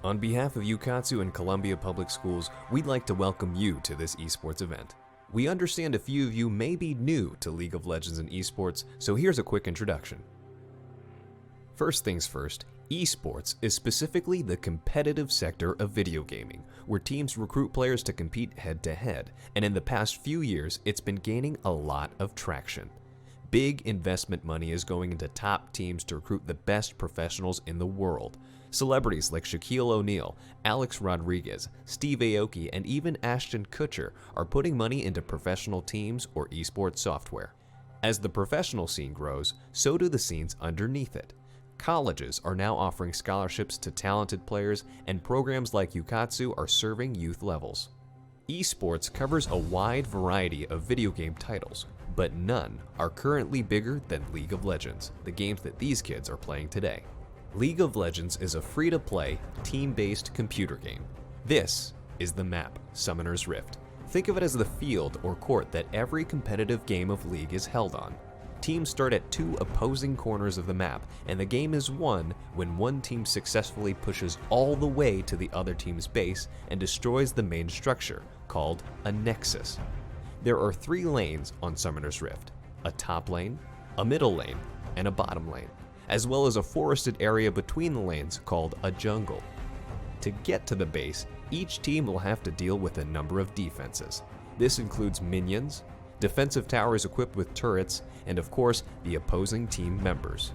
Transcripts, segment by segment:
On behalf of Ukatsu and Columbia Public Schools, we'd like to welcome you to this esports event. We understand a few of you may be new to League of Legends and esports, so here's a quick introduction. First things first, esports is specifically the competitive sector of video gaming, where teams recruit players to compete head-to-head, and in the past few years, it's been gaining a lot of traction. Big investment money is going into top teams to recruit the best professionals in the world. Celebrities like Shaquille O'Neal, Alex Rodriguez, Steve Aoki, and even Ashton Kutcher are putting money into professional teams or esports software. As the professional scene grows, so do the scenes underneath it. Colleges are now offering scholarships to talented players, and programs like Ukatsu are serving youth levels. Esports covers a wide variety of video game titles, but none are currently bigger than League of Legends, the games that these kids are playing today. League of Legends is a free-to-play, team-based computer game. This is the map, Summoner's Rift. Think of it as the field or court that every competitive game of League is held on. Teams start at two opposing corners of the map, and the game is won when one team successfully pushes all the way to the other team's base and destroys the main structure, called a nexus. There are 3 lanes on Summoner's Rift: a top lane, a middle lane, and a bottom lane, as well as a forested area between the lanes called a jungle. To get to the base, each team will have to deal with a number of defenses. This includes minions, defensive towers equipped with turrets, and of course, the opposing team members.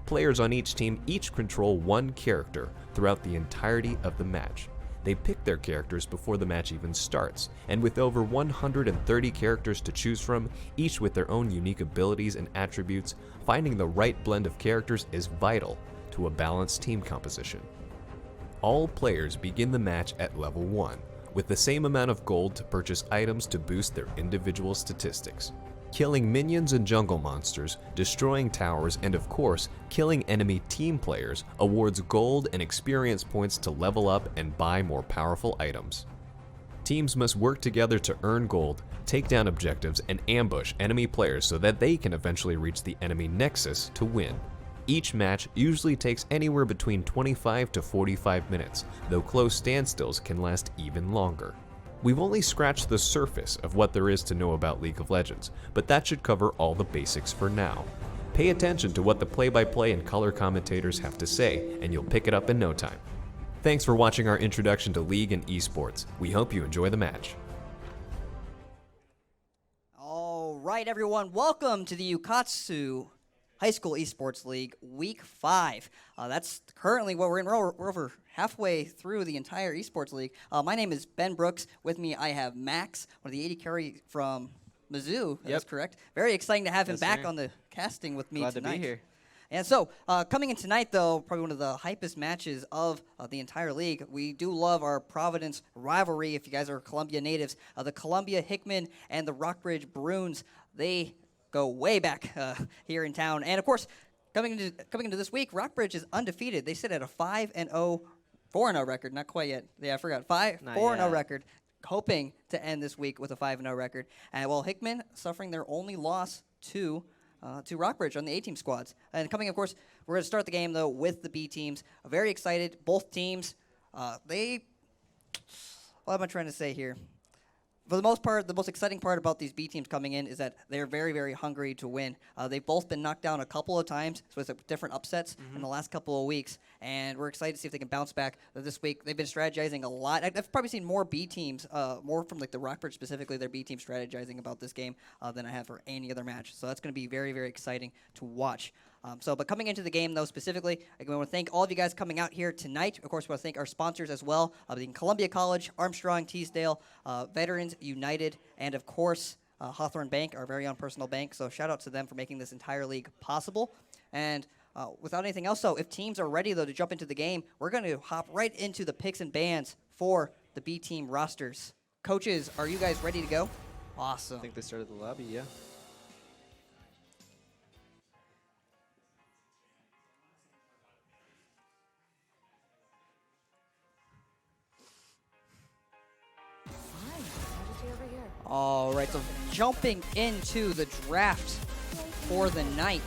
Players on each team each control one character throughout the entirety of the match. They pick their characters before the match even starts, and with over 130 characters to choose from, each with their own unique abilities and attributes, finding the right blend of characters is vital to a balanced team composition. All players begin the match at level 1, with the same amount of gold to purchase items to boost their individual statistics. Killing minions and jungle monsters, destroying towers, and of course, killing enemy team players awards gold and experience points to level up and buy more powerful items. Teams must work together to earn gold, take down objectives, and ambush enemy players so that they can eventually reach the enemy nexus to win. Each match usually takes anywhere between 25 to 45 minutes, though close standstills can last even longer. We've only scratched the surface of what there is to know about League of Legends, but that should cover all the basics for now. Pay attention to what the play-by-play and color commentators have to say, and you'll pick it up in no time. Thanks for watching our introduction to League and esports. We hope you enjoy the match. All right, everyone, welcome to the Ukatsu High School Esports League Week 5. That's currently what we're in. We're over halfway through the entire Esports League. My name is Ben Brooks. With me, I have Max, one of the 80 carry from Mizzou. That's correct. Very exciting to have him back on the casting with me tonight. Glad to be here. And so, coming in tonight, though, probably one of the hypest matches of the entire league. We do love our Providence rivalry. If you guys are Columbia natives, the Columbia Hickman and the Rockbridge Bruins, they go way back here in town. And of course, coming into this week, Rockbridge is undefeated. They sit at a 5-0, 4-0 record. Not quite yet. Yeah, I forgot. 4-0 record. Hoping to end this week with a 5-0 record. And well, Hickman suffering their only loss to Rockbridge on the A-team squads. And coming, of course, we're going to start the game though with the B teams. Very excited. Both teams. What am I trying to say here? For the most part, the most exciting part about these B teams coming in is that they're very, very hungry to win. They've both been knocked down a couple of times, so it's different upsets in the last couple of weeks, and we're excited to see if they can bounce back this week. They've been strategizing a lot. I've probably seen more B teams, more from like the Rockbridge specifically, their B team strategizing about this game than I have for any other match. So that's going to be very, very exciting to watch. But coming into the game, though, specifically, I want to thank all of you guys coming out here tonight. Of course, we want to thank our sponsors as well, being Columbia College, Armstrong, Teasdale, Veterans United, and, of course, Hawthorne Bank, our very own personal bank. So shout out to them for making this entire league possible. And without anything else, though, if teams are ready, though, to jump into the game, we're going to hop right into the picks and bans for the B team rosters. Coaches, are you guys ready to go? Awesome. I think they started the lobby, yeah. All right, so jumping into the draft for the night.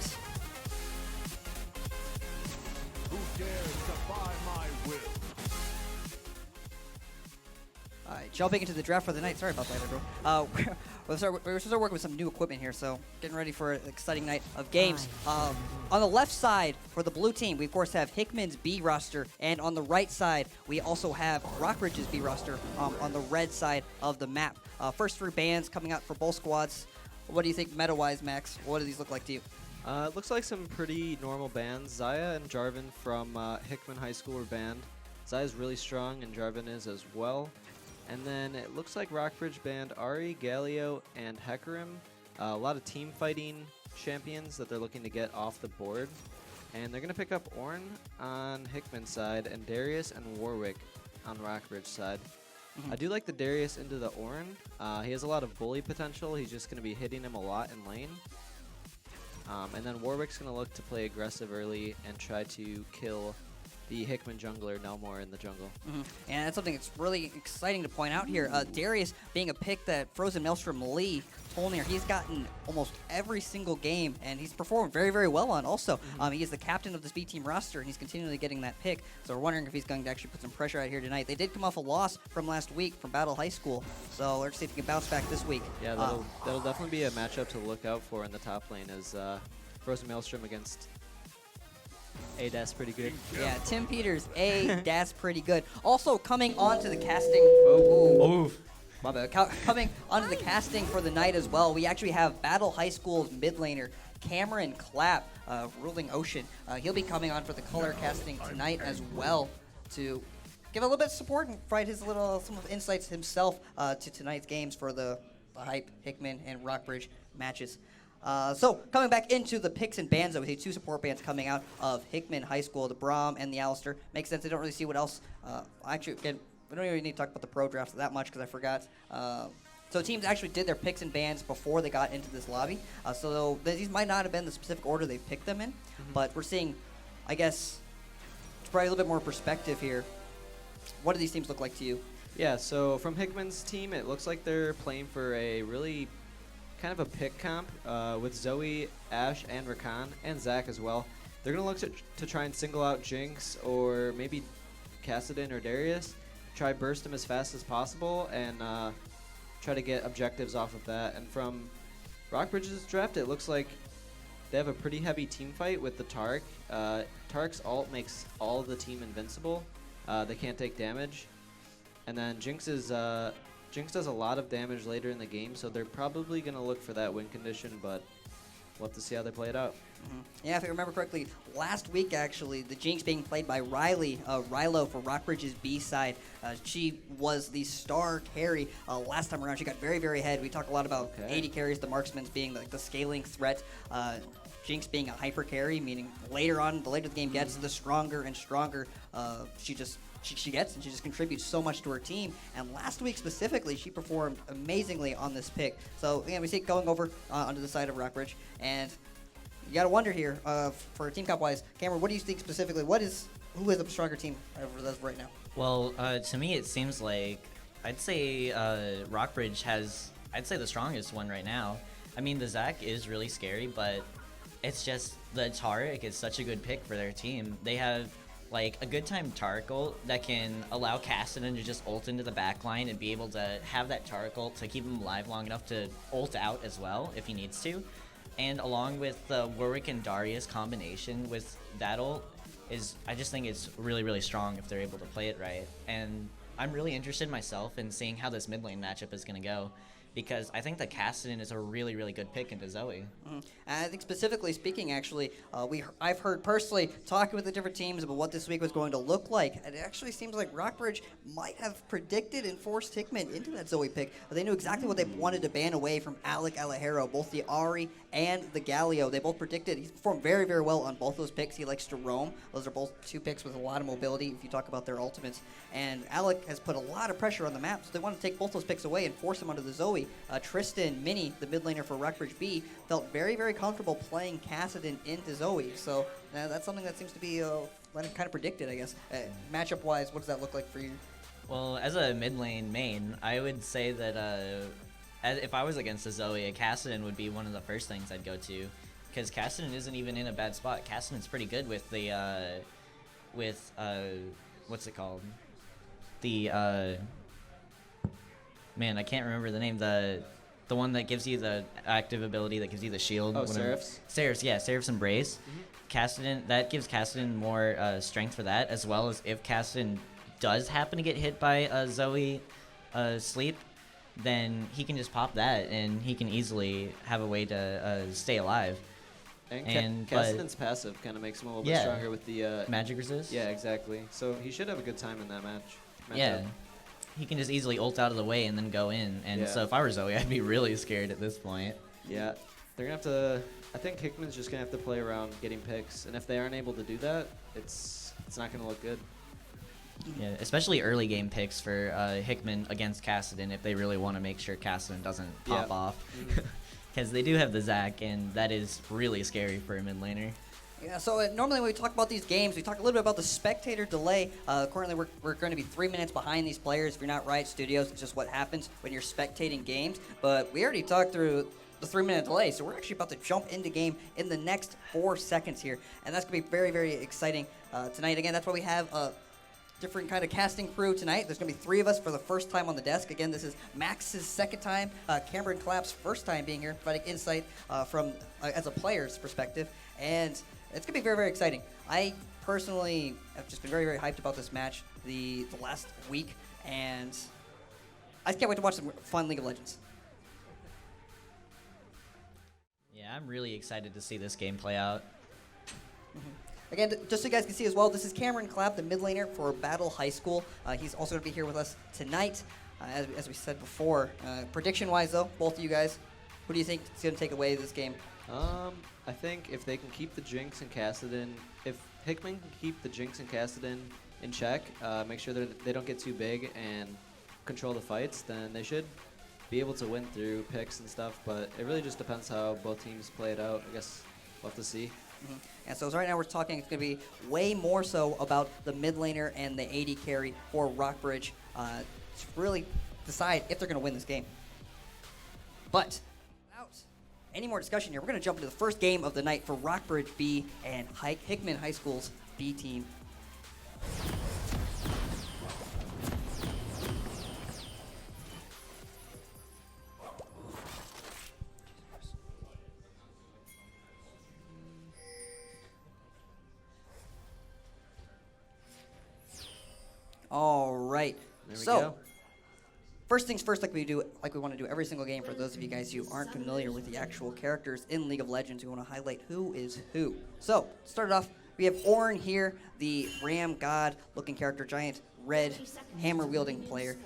Who dares defy my will? jumping into the draft for the night. Sorry about that, bro. We're starting working with some new equipment here, so getting ready for an exciting night of games. On the left side, for the blue team, we of course have Hickman's B roster, and on the right side, we also have Rockbridge's B roster on the red side of the map. First 3 bands coming out for both squads. What do you think meta-wise, Max? What do these look like to you? It looks like some pretty normal bands. Zaya and Jarvan from Hickman High School were banned. Zaya's really strong, and Jarvan is as well. And then it looks like Rockbridge banned Ari, Galio, and Hecarim. A lot of team fighting champions that they're looking to get off the board. And they're going to pick up Ornn on Hickman's side and Darius and Warwick on Rockbridge side. I do like the Darius into the Ornn. He has a lot of bully potential. He's just going to be hitting him a lot in lane. And then Warwick's going to look to play aggressive early and try to kill the Hickman jungler Nelmore in the jungle. And that's something that's really exciting to point out here. Darius being a pick that Frozen Maelstrom Lee told me he's gotten almost every single game, and he's performed very, very well on also. He is the captain of this B team roster, and he's continually getting that pick. So we're wondering if he's going to actually put some pressure out here tonight. They did come off a loss from last week from Battle High School, so let's see if he can bounce back this week. Yeah, that'll definitely be a matchup to look out for in the top lane as Frozen Maelstrom against that's pretty good. Yeah, Tim Peters, that's pretty good. Also coming onto the casting. My bad. Coming onto the casting for the night as well, we actually have Battle High School's mid laner Cameron Clapp, Ruling Ocean. He'll be coming on for the color casting tonight as well to give a little bit of support and provide his some of insights himself to tonight's games for the Hype, Hickman, and Rockbridge matches. So coming back into the picks and bans, we see 2 support bands coming out of Hickman High School, the Braum and the Alistair. Makes sense. I don't really see what else. Actually, again, we don't even need to talk about the pro drafts that much because I forgot. So teams actually did their picks and bans before they got into this lobby. So these might not have been the specific order they picked them in, but we're seeing, I guess, it's probably a little bit more perspective here. What do these teams look like to you? Yeah, so from Hickman's team, it looks like they're playing for a really kind of a pick comp with Zoe, Ash, and Rakan, and Zach as well. They're going to look to try and single out Jinx or maybe Kassadin or Darius, try burst him as fast as possible, and try to get objectives off of that. And from Rockbridge's draft, it looks like they have a pretty heavy team fight with the Tark. Tark's ult makes all of the team invincible. They can't take damage. And then Jinx does a lot of damage later in the game, so they're probably going to look for that win condition, but we'll have to see how they play it out. Yeah, if I remember correctly, last week actually, the Jinx being played by Rilo for Rockbridge's B side. She was the star carry last time around. She got very, very ahead. We talk a lot about AD carries, the marksmen being the scaling threat. Jinx being a hyper carry, meaning later the game gets, the stronger and stronger she gets, and she just contributes so much to her team. And last week specifically, she performed amazingly on this pick. So again, we see it going over onto the side of Rockbridge, and you got to wonder here for team comp wise, Cameron, what do you think specifically? Who is a stronger team as of right now? Well, to me, it seems like I'd say Rockbridge has the strongest one right now. I mean, the Zac is really scary, but it's just the Taric is such a good pick for their team. They have like a good time Taric ult that can allow Kassadin to just ult into the backline and be able to have that Taric ult to keep him alive long enough to ult out as well if he needs to. And along with the Warwick and Darius combination with that ult I just think it's really, really strong if they're able to play it right. And I'm really interested myself in seeing how this mid lane matchup is going to go, because I think that Kassadin is a really, really good pick into Zoe. I think specifically speaking, actually, I've heard personally talking with the different teams about what this week was going to look like. And it actually seems like Rockbridge might have predicted and forced Hickman into that Zoe pick. They knew exactly what they wanted to ban away from Alec Alejero, both the Ari and the Galio. They both predicted. He's performed very, very well on both those picks. He likes to roam. Those are both 2 picks with a lot of mobility if you talk about their ultimates. And Alec has put a lot of pressure on the map, so they want to take both those picks away and force him onto the Zoe. Tristan Mini, the mid laner for Rockbridge B, felt very, very comfortable playing Kassadin into Zoe. So that's something that seems to be kind of predicted, I guess. Matchup-wise, what does that look like for you? Well, as a mid lane main, I would say that if I was against a Zoe, a Kassadin would be one of the first things I'd go to, because Kassadin isn't even in a bad spot. Kassadin's pretty good with the what's it called? The man, I can't remember the name. The one that gives you the active ability that gives you the shield. Oh, Seraphs? Seraphs, yeah, Seraph's Embrace. Cassidy, that gives Cassidy more strength for that, as well as if Cassidy does happen to get hit by Zoe Sleep, then he can just pop that, and he can easily have a way to stay alive. And Cassidy's passive kind of makes him a little bit stronger with the magic resist. Yeah, exactly. So he should have a good time in that match. Yeah. He can just easily ult out of the way and then go in. And so if I were Zoe, I'd be really scared at this point. Yeah. They're going to have to... I think Hickman's just going to have to play around getting picks. And if they aren't able to do that, it's not going to look good. Yeah, especially early game picks for Hickman against Cassidy if they really want to make sure Cassidy doesn't pop off. Because they do have the Zac, and that is really scary for a mid laner. Yeah, so normally when we talk about these games, we talk a little bit about the spectator delay. Currently, we're going to be 3 minutes behind these players. If you're not Riot Studios, it's just what happens when you're spectating games. But we already talked through the 3-minute delay, so we're actually about to jump into game in the next 4 seconds here. And that's going to be very, very exciting tonight. Again, that's why we have a different kind of casting crew tonight. There's going to be 3 of us for the first time on the desk. Again, this is Max's second time, Cameron Clapp's first time being here, providing insight from as a player's perspective. And it's going to be very, very exciting. I personally have just been very, very hyped about this match the last week, and I can't wait to watch some fun League of Legends. Yeah, I'm really excited to see this game play out. Again, just so you guys can see as well, this is Cameron Clapp, the mid laner for Battle High School. He's also going to be here with us tonight, as we said before. Prediction-wise, though, both of you guys, who do you think is going to take away this game? I think if they can keep the Jinx and Kassadin, if Hickman can keep the Jinx and Kassadin in check, make sure that they don't get too big and control the fights, then they should be able to win through picks and stuff. But it really just depends how both teams play it out. I guess we'll have to see. And so right now we're talking, it's going to be way more so about the mid laner and the AD carry for Rockbridge to really decide if they're going to win this game. But without any more discussion here, we're going to jump into the first game of the night for Rockbridge B and Hickman High School's B team. All right. There we so, go. First things first, like we want to do every single game. For those of you guys who aren't familiar with the actual characters in League of Legends, we want to highlight who is who. So, start it off. We have Ornn here, the Ram God-looking character, giant red hammer-wielding player,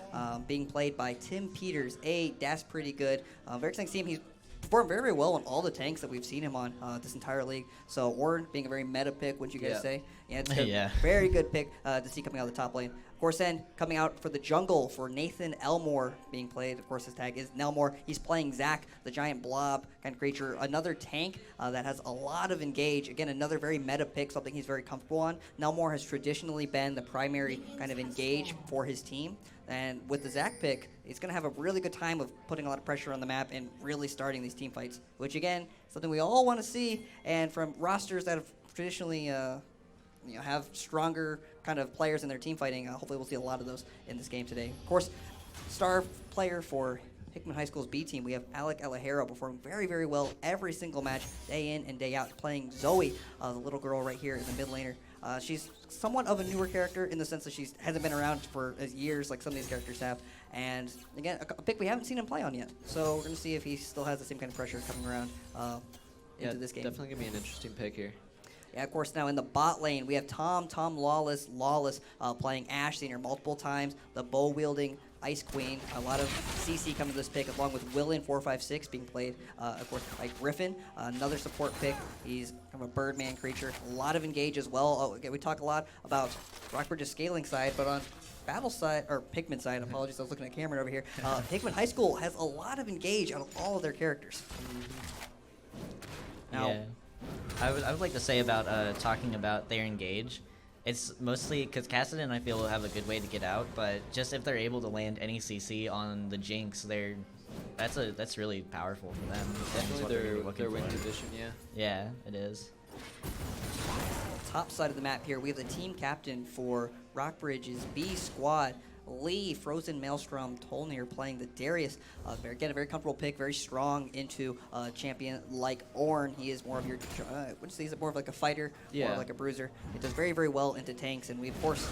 being played by Tim Peters. That's pretty good. Very exciting to see him. He's performed very, very well on all the tanks that we've seen him on this entire league. So Ornn being a very meta pick, wouldn't you guys say? Yeah, it's a very good pick to see coming out of the top lane. Of course, then coming out for the jungle for Nathan Elmore being played. Of course, his tag is Nelmore. He's playing Zac, the giant blob kind of creature. Another tank that has a lot of engage. Again, another very meta pick, something he's very comfortable on. Nelmore has traditionally been the primary kind of engage for his team. And with the Zac pick, he's going to have a really good time of putting a lot of pressure on the map and really starting these team fights, which, again, something we all want to see. And from rosters that have traditionally have stronger kind of players in their team fighting, hopefully we'll see a lot of those in this game today. Of course, star player for Hickman High School's B team, we have Alec Alejero performing very, very well every single match, day in and day out, playing Zoe, the little girl right here in the mid laner. She's somewhat of a newer character in the sense that she hasn't been around for years like some of these characters have. And again, a pick we haven't seen him play on yet. So we're going to see if he still has the same kind of pressure coming around into this game. Definitely going to be an interesting pick here. Yeah, of course, now in the bot lane, we have Tom Lawless, playing Ashe, seen her multiple times, the bow-wielding Ice Queen. A lot of CC coming to this pick, along with Willin456 being played, of course, by Griffin, another support pick. He's kind of a Birdman creature. A lot of engage as well. Again, we talk a lot about Rockbridge's scaling side, but on Battle side, or Hickman side, apologies, I was looking at Cameron over here. Hickman High School has a lot of engage out of all of their characters. Now, yeah. I would like to say about talking about their engage. It's mostly because Kassadin, I feel, will have a good way to get out, but just if they're able to land any CC on the Jinx, that's really powerful for them. Definitely their win condition, yeah. Yeah, it is. Top side of the map here, we have the team captain for Rockbridge's B squad. Lee, Frozen Maelstrom, Tolnir playing the Darius. Again, a very comfortable pick, very strong into a champion like Ornn. He is more of your, wouldn't say he's more of like a fighter, more like a bruiser. He does very, very well into tanks, and we, of course,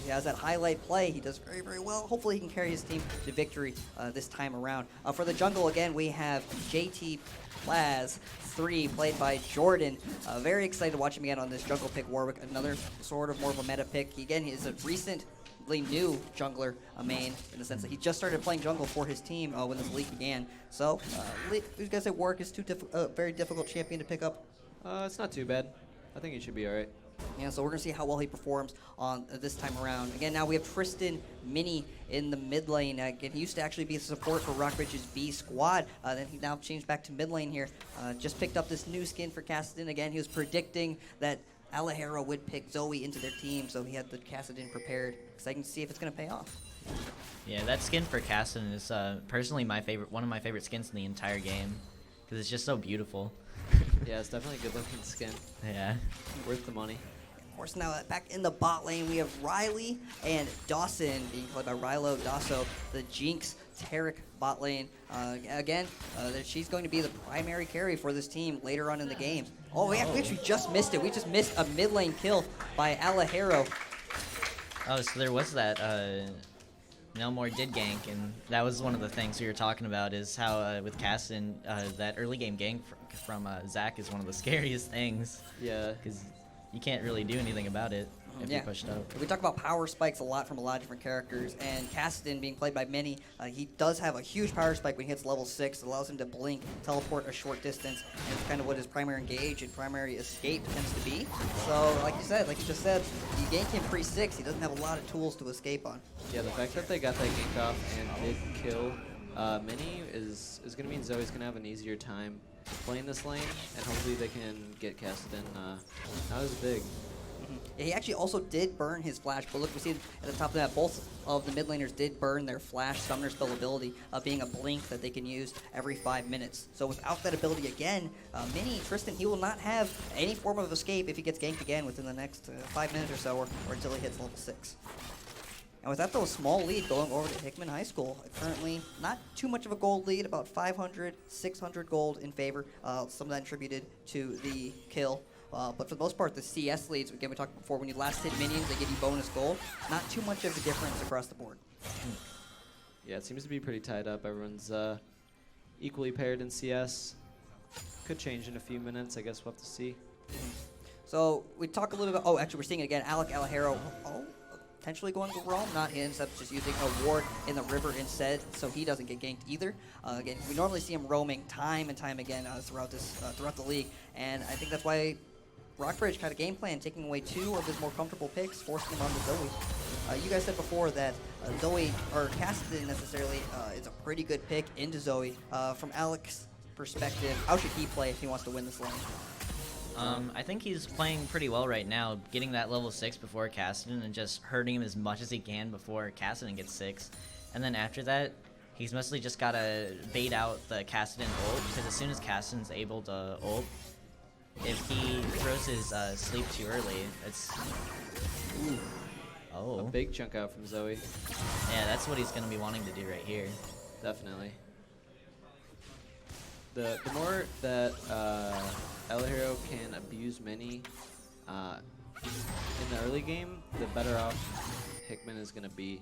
he has that highlight play. He does very, very well. Hopefully he can carry his team to victory this time around. For the jungle, again, we have JT Plaz 3, played by Jordan. Very excited to watch him again on this jungle pick. Warwick, another sort of more of a meta pick. He is a recently new jungler main, in the sense that he just started playing jungle for his team when this league began. So, you guys say Warwick is very difficult champion to pick up? It's not too bad. I think he should be all right. Yeah, so we're going to see how well he performs on this time around. Again, now we have Tristan Mini in the mid lane. Again, he used to actually be a support for Rockbridge's B squad. Then he now changed back to mid lane here. Just picked up this new skin for Kassadin. Again, he was predicting that Alejero would pick Zoe into their team, so he had the Kassadin prepared. Exciting to see if it's going to pay off. Yeah, that skin for Kassadin is personally one of my favorite skins in the entire game, because it's just so beautiful. Yeah, it's definitely a good-looking skin. Yeah. Worth the money. Of course, now back in the bot lane, we have Riley and Dawson being played by Rilo Dasso, the Jinx Tarek bot lane. Again, she's going to be the primary carry for this team later on in the game. Oh, we actually just missed it. We just missed a mid lane kill by Alejero. Oh, so there was that. Nelmore did gank, and that was one of the things we were talking about, is how with Kassadin, that early game gank from Zach is one of the scariest things. Yeah. Because you can't really do anything about it if you're pushed up. We talk about power spikes a lot from a lot of different characters, and Kassadin being played by Mini, he does have a huge power spike when he hits level 6. It allows him to blink, teleport a short distance, and it's kind of what his primary engage and primary escape tends to be. So, like you just said, you gank him pre-6, he doesn't have a lot of tools to escape on. Yeah, the fact that they got that gank off and did kill Mini is going to mean Zoe's going to have an easier time playing this lane, and hopefully they can get Kassadin not as big. Yeah, he actually also did burn his flash, but look, we see at the top of that, both of the mid laners did burn their flash summoner spell ability, being a blink that they can use every 5 minutes. So without that ability again, Mini, Tristan, he will not have any form of escape if he gets ganked again within the next 5 minutes or so, or until he hits level 6. And with that, though, a small lead going over to Hickman High School. Currently, not too much of a gold lead, about 500, 600 gold in favor. Some of that attributed to the kill. But for the most part, the CS leads, again, we talked before, when you last hit minions, they give you bonus gold. Not too much of a difference across the board. Yeah, it seems to be pretty tied up. Everyone's equally paired in CS. Could change in a few minutes. I guess we'll have to see. So we talk a little bit. Oh, actually, we're seeing it again. Alejero. Potentially going to Rome, not he ends up just using a ward in the river instead, so he doesn't get ganked either. Again, we normally see him roaming time and time again throughout the league, and I think that's why Rockbridge had a game plan, taking away 2 of his more comfortable picks, forcing him onto Zoe. You guys said before that Zoe, or Kassadin necessarily, is a pretty good pick into Zoe. From Alex's perspective, how should he play if he wants to win this lane? I think he's playing pretty well right now, getting that level 6 before Kassadin and just hurting him as much as he can before Kassadin gets 6. And then after that, he's mostly just got to bait out the Kassadin ult, because as soon as Kassadin's able to ult, if he throws his sleep too early, it's... Ooh. Oh. A big chunk out from Zoe. Yeah, that's what he's going to be wanting to do right here. Definitely. The more that Alejero can abuse Mini in the early game, the better off Hickman is going to be.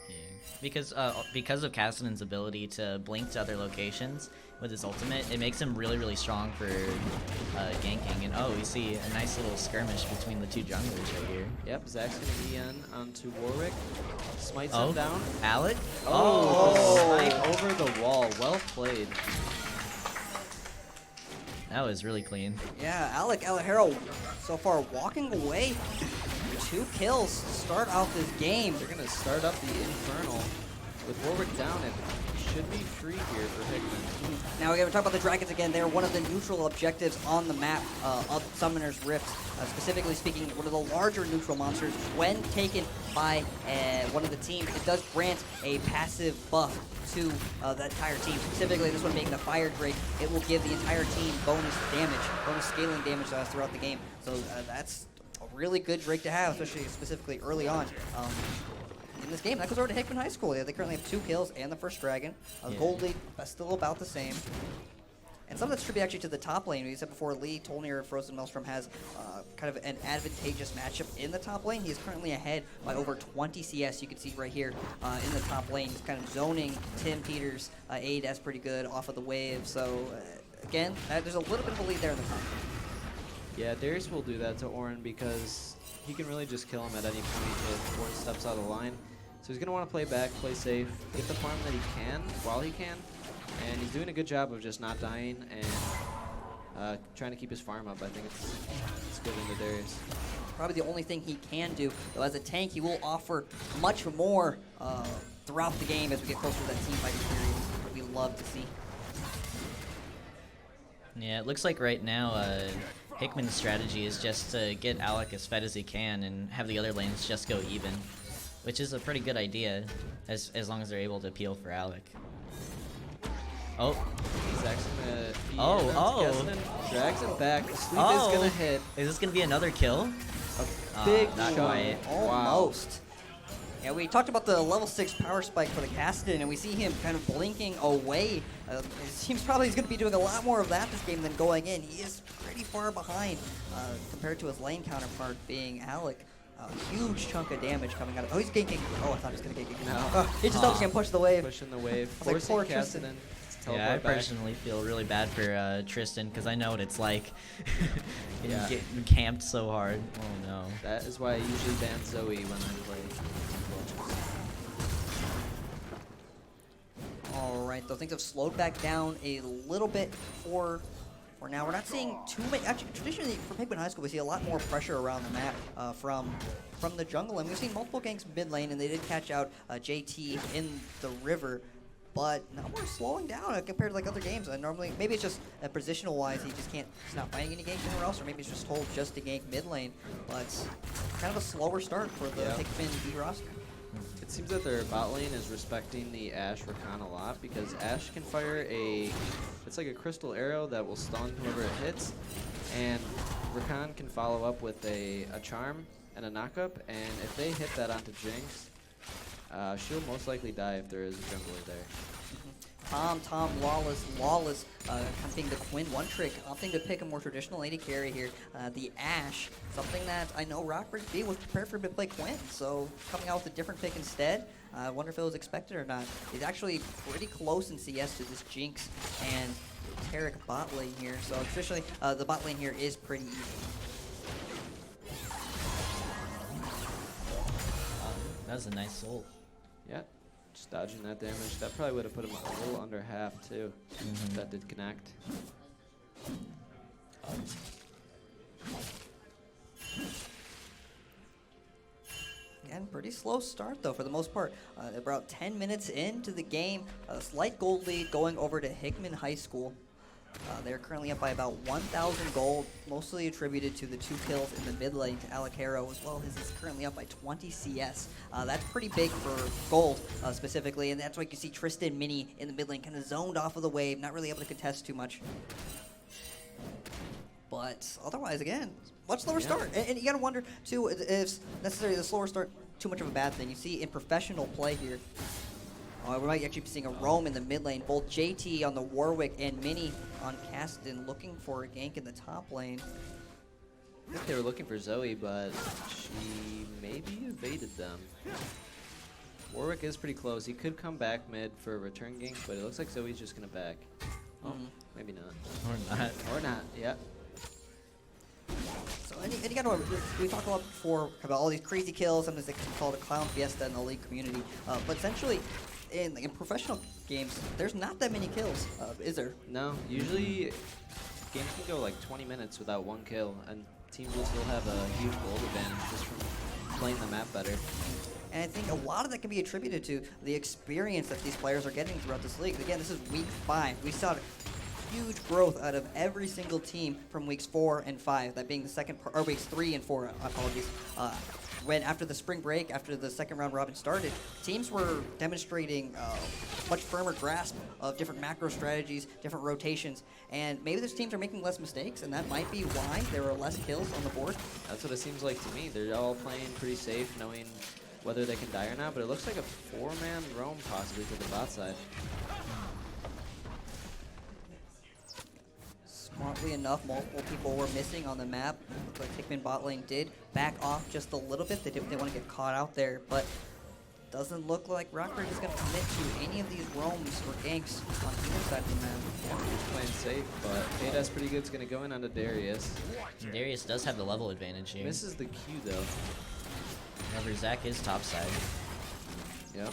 Yeah. Because of Kassadin's ability to blink to other locations with his ultimate, it makes him really, really strong for ganking. And we see a nice little skirmish between the 2 junglers right here. Yep, Zach's going to EN onto Warwick. Smites him down. Alec? Smite over the wall. Well played. That was really clean. Yeah, Alejero so far walking away. 2 kills to start off this game. They're going to start up the Infernal. With Warwick down, it should be free here for Hickman. Now we're going to talk about the Dragons again. They're one of the neutral objectives on the map of Summoner's Rift. Specifically speaking, one of the larger neutral monsters. When taken by one of the teams, it does grant a passive buff to the entire team. Specifically, this one being the Fire Drake. It will give the entire team bonus damage, bonus scaling damage throughout the game. So that's a really good Drake to have, especially specifically early on. in this game. That goes over to Hickman High School. They currently have 2 kills and the first dragon. Yeah. Gold lead still about the same. And some of that's tribute actually to the top lane. We said before, Lee Tolnir Frozen Maelstrom has kind of an advantageous matchup in the top lane. He is currently ahead by over 20 CS. You can see right here in the top lane. He's kind of zoning Tim Peters' aid as pretty good off of the wave. So again, there's a little bit of a lead there in the top. Yeah, Darius will do that to Orin because he can really just kill him at any point if Orin steps out of line. So he's going to want to play back, play safe, get the farm that he can while he can. And he's doing a good job of just not dying and trying to keep his farm up. I think it's good into Darius. Probably the only thing he can do, though, as a tank, he will offer much more throughout the game as we get closer to that team fighting period that we love to see. Yeah, it looks like right now Hickman's strategy is just to get Alec as fed as he can and have the other lanes just go even, which is a pretty good idea as long as they're able to peel for Alec. Oh. Zach's gonna be Oh. drags him back. The sleep Oh. is gonna hit. Is this gonna be another kill? Big not shot. quite. Almost. Yeah, we talked about the level 6 power spike for the Caston, and we see him kind of blinking away. It seems probably he's going to be doing a lot more of that this game than going in. He is pretty far behind compared to his lane counterpart being Alec. A huge chunk of damage coming out of. Oh, he's ganking. Oh, I thought he was going to gank. No. He just helps him push the wave. Pushing the wave. I was like, Forcing poor Caston Tristan. to Yeah, I teleport back. personally feel really bad for Tristan because I know what it's like Yeah. getting camped so hard. Oh no. That is why I usually ban Zoe when I play. All right, though things have slowed back down a little bit for now. We're not seeing too many. Actually, traditionally for Hickman High School, we see a lot more pressure around the map from the jungle, and we've seen multiple ganks mid lane, and they did catch out JT in the river. But now we're slowing down compared to like other games. Normally, maybe it's just positional wise, he's not finding any ganks anywhere else, or maybe he's just told just to gank mid lane. But kind of a slower start for the Hickman B roster. It seems that their bot lane is respecting the Ashe Rakan a lot because Ashe can fire it's like a crystal arrow that will stun whoever it hits, and Rakan can follow up with a charm and a knockup, and if they hit that onto Jinx, she'll most likely die if there is a jungler there. Tom, Lawless, attempting the Quinn one trick, opting to pick a more traditional AD carry here. The Ashe, something that I know Rockbridge B was prepared for him to play Quinn, so coming out with a different pick instead. I wonder if it was expected or not. He's actually pretty close in CS to this Jinx and Tarek bot lane here, so officially the bot lane here is pretty even. That was a nice ult. Yeah, just dodging that damage. That probably would have put him a little under half too. If that did connect. Again, pretty slow start though for the most part. About 10 minutes into the game, a slight gold lead going over to Hickman High School. They're currently up by about 1,000 gold, mostly attributed to the 2 kills in the mid lane to Alec Harrow, as well as he's currently up by 20 CS. That's pretty big for gold specifically, and that's why you see Tristan Mini in the mid lane kind of zoned off of the wave, not really able to contest too much. But otherwise, again, much slower start. And you gotta wonder too if necessarily the slower start too much of a bad thing. You see in professional play here, we might actually be seeing a roam in the mid lane. Both JT on the Warwick and Mini on Caston looking for a gank in the top lane. I think they were looking for Zoe, but she maybe evaded them. Warwick is pretty close. He could come back mid for a return gank, but it looks like Zoe's just gonna back. Oh, maybe not. Or not. Or not, yeah. So and you gotta remember, we talked a lot before about all these crazy kills. Sometimes they call it a clown fiesta in the league community. But essentially, in professional games, there's not that many kills, is there? No, usually games can go like 20 minutes without 1 kill, and teams will still have a huge gold advantage just from playing the map better. And I think a lot of that can be attributed to the experience that these players are getting throughout this league. Again, this is week 5. We saw huge growth out of every single team from weeks 4 and 5, that being the second part, or weeks 3 and 4, apologies. When after the spring break, after the second round robin started, teams were demonstrating much firmer grasp of different macro strategies, different rotations, and maybe those teams are making less mistakes, and that might be why there are less kills on the board. That's what it seems like to me. They're all playing pretty safe, knowing whether they can die or not, but it looks like a 4-man roam possibly to the bot side. Smartly enough, multiple people were missing on the map. Looks like Hickman bot lane did back off just a little bit. They didn't want to get caught out there, but doesn't look like Rockbridge is going to commit to any of these roams or ganks on either side of the map. Yeah, he's playing safe, but Ada's pretty good. It's going to go in onto Darius. Darius does have the level advantage here. Misses the Q though. However, Zach is topside. Yep.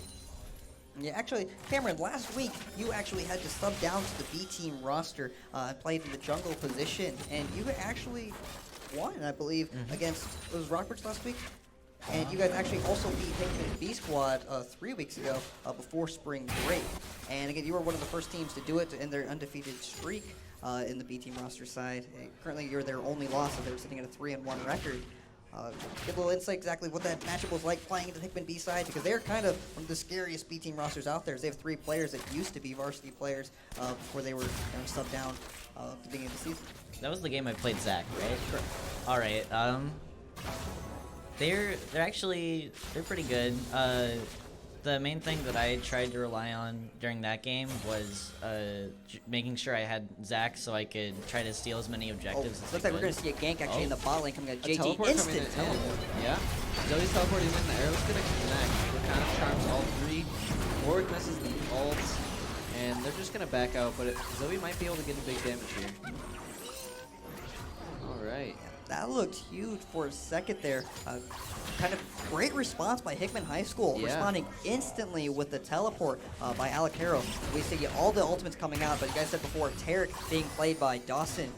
Yeah, actually, Cameron, last week you actually had to sub down to the B team roster and played in the jungle position, and you actually won, I believe, against, it was Rockbridge last week? And you guys actually also beat Hickman B Squad 3 weeks ago before spring break. And again, you were one of the first teams to do it to end their undefeated streak in the B team roster side. And currently, you're their only loss, so they're sitting at a 3-1 record. Give a little insight exactly what that matchup was like playing the Hickman B side, because they're kind of one of the scariest B team rosters out there. They have 3 players that used to be varsity players before they were subbed down at the beginning of the season. That was the game I played Zach, right? Sure. All right. They're pretty good. The main thing that I tried to rely on during that game was making sure I had Zach so I could try to steal as many objectives as Looks like we're going to see a gank actually in the bot lane coming out. A JT teleport instant coming in. teleport. Yeah. Zoe's teleporting in. The arrow's going to connect. Rakan charms all 3. Warwick misses the ult. And they're just going to back out, but Zoe might be able to get a big damage here. All right. That looked huge for a second there. Kind of great response by Hickman High School, responding instantly with the teleport by Alakaro. We see all the ultimates coming out, but you guys said before, Tarek being played by Dawson.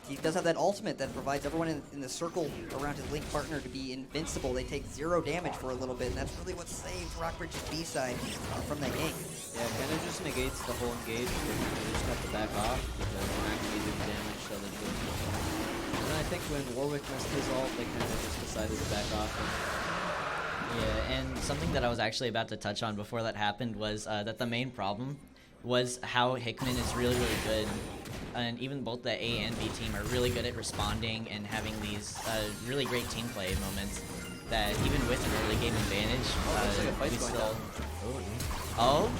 He does have that ultimate that provides everyone in the circle around his link partner to be invincible. They take 0 damage for a little bit, and that's really what saved Rockbridge's B-side from that gank. Yeah, it kind of just negates the whole engage. They just have to back off because they're not going to be doing damage, so they're just... And I think when Warwick missed his ult, they kind of just decided to back off. Yeah, and something that I was actually about to touch on before that happened was that the main problem was how Hickman is really, really good. And even both the A and B team are really good at responding and having these really great team play moments that even with an early game advantage, looks like a fight's we going still... down. Oh?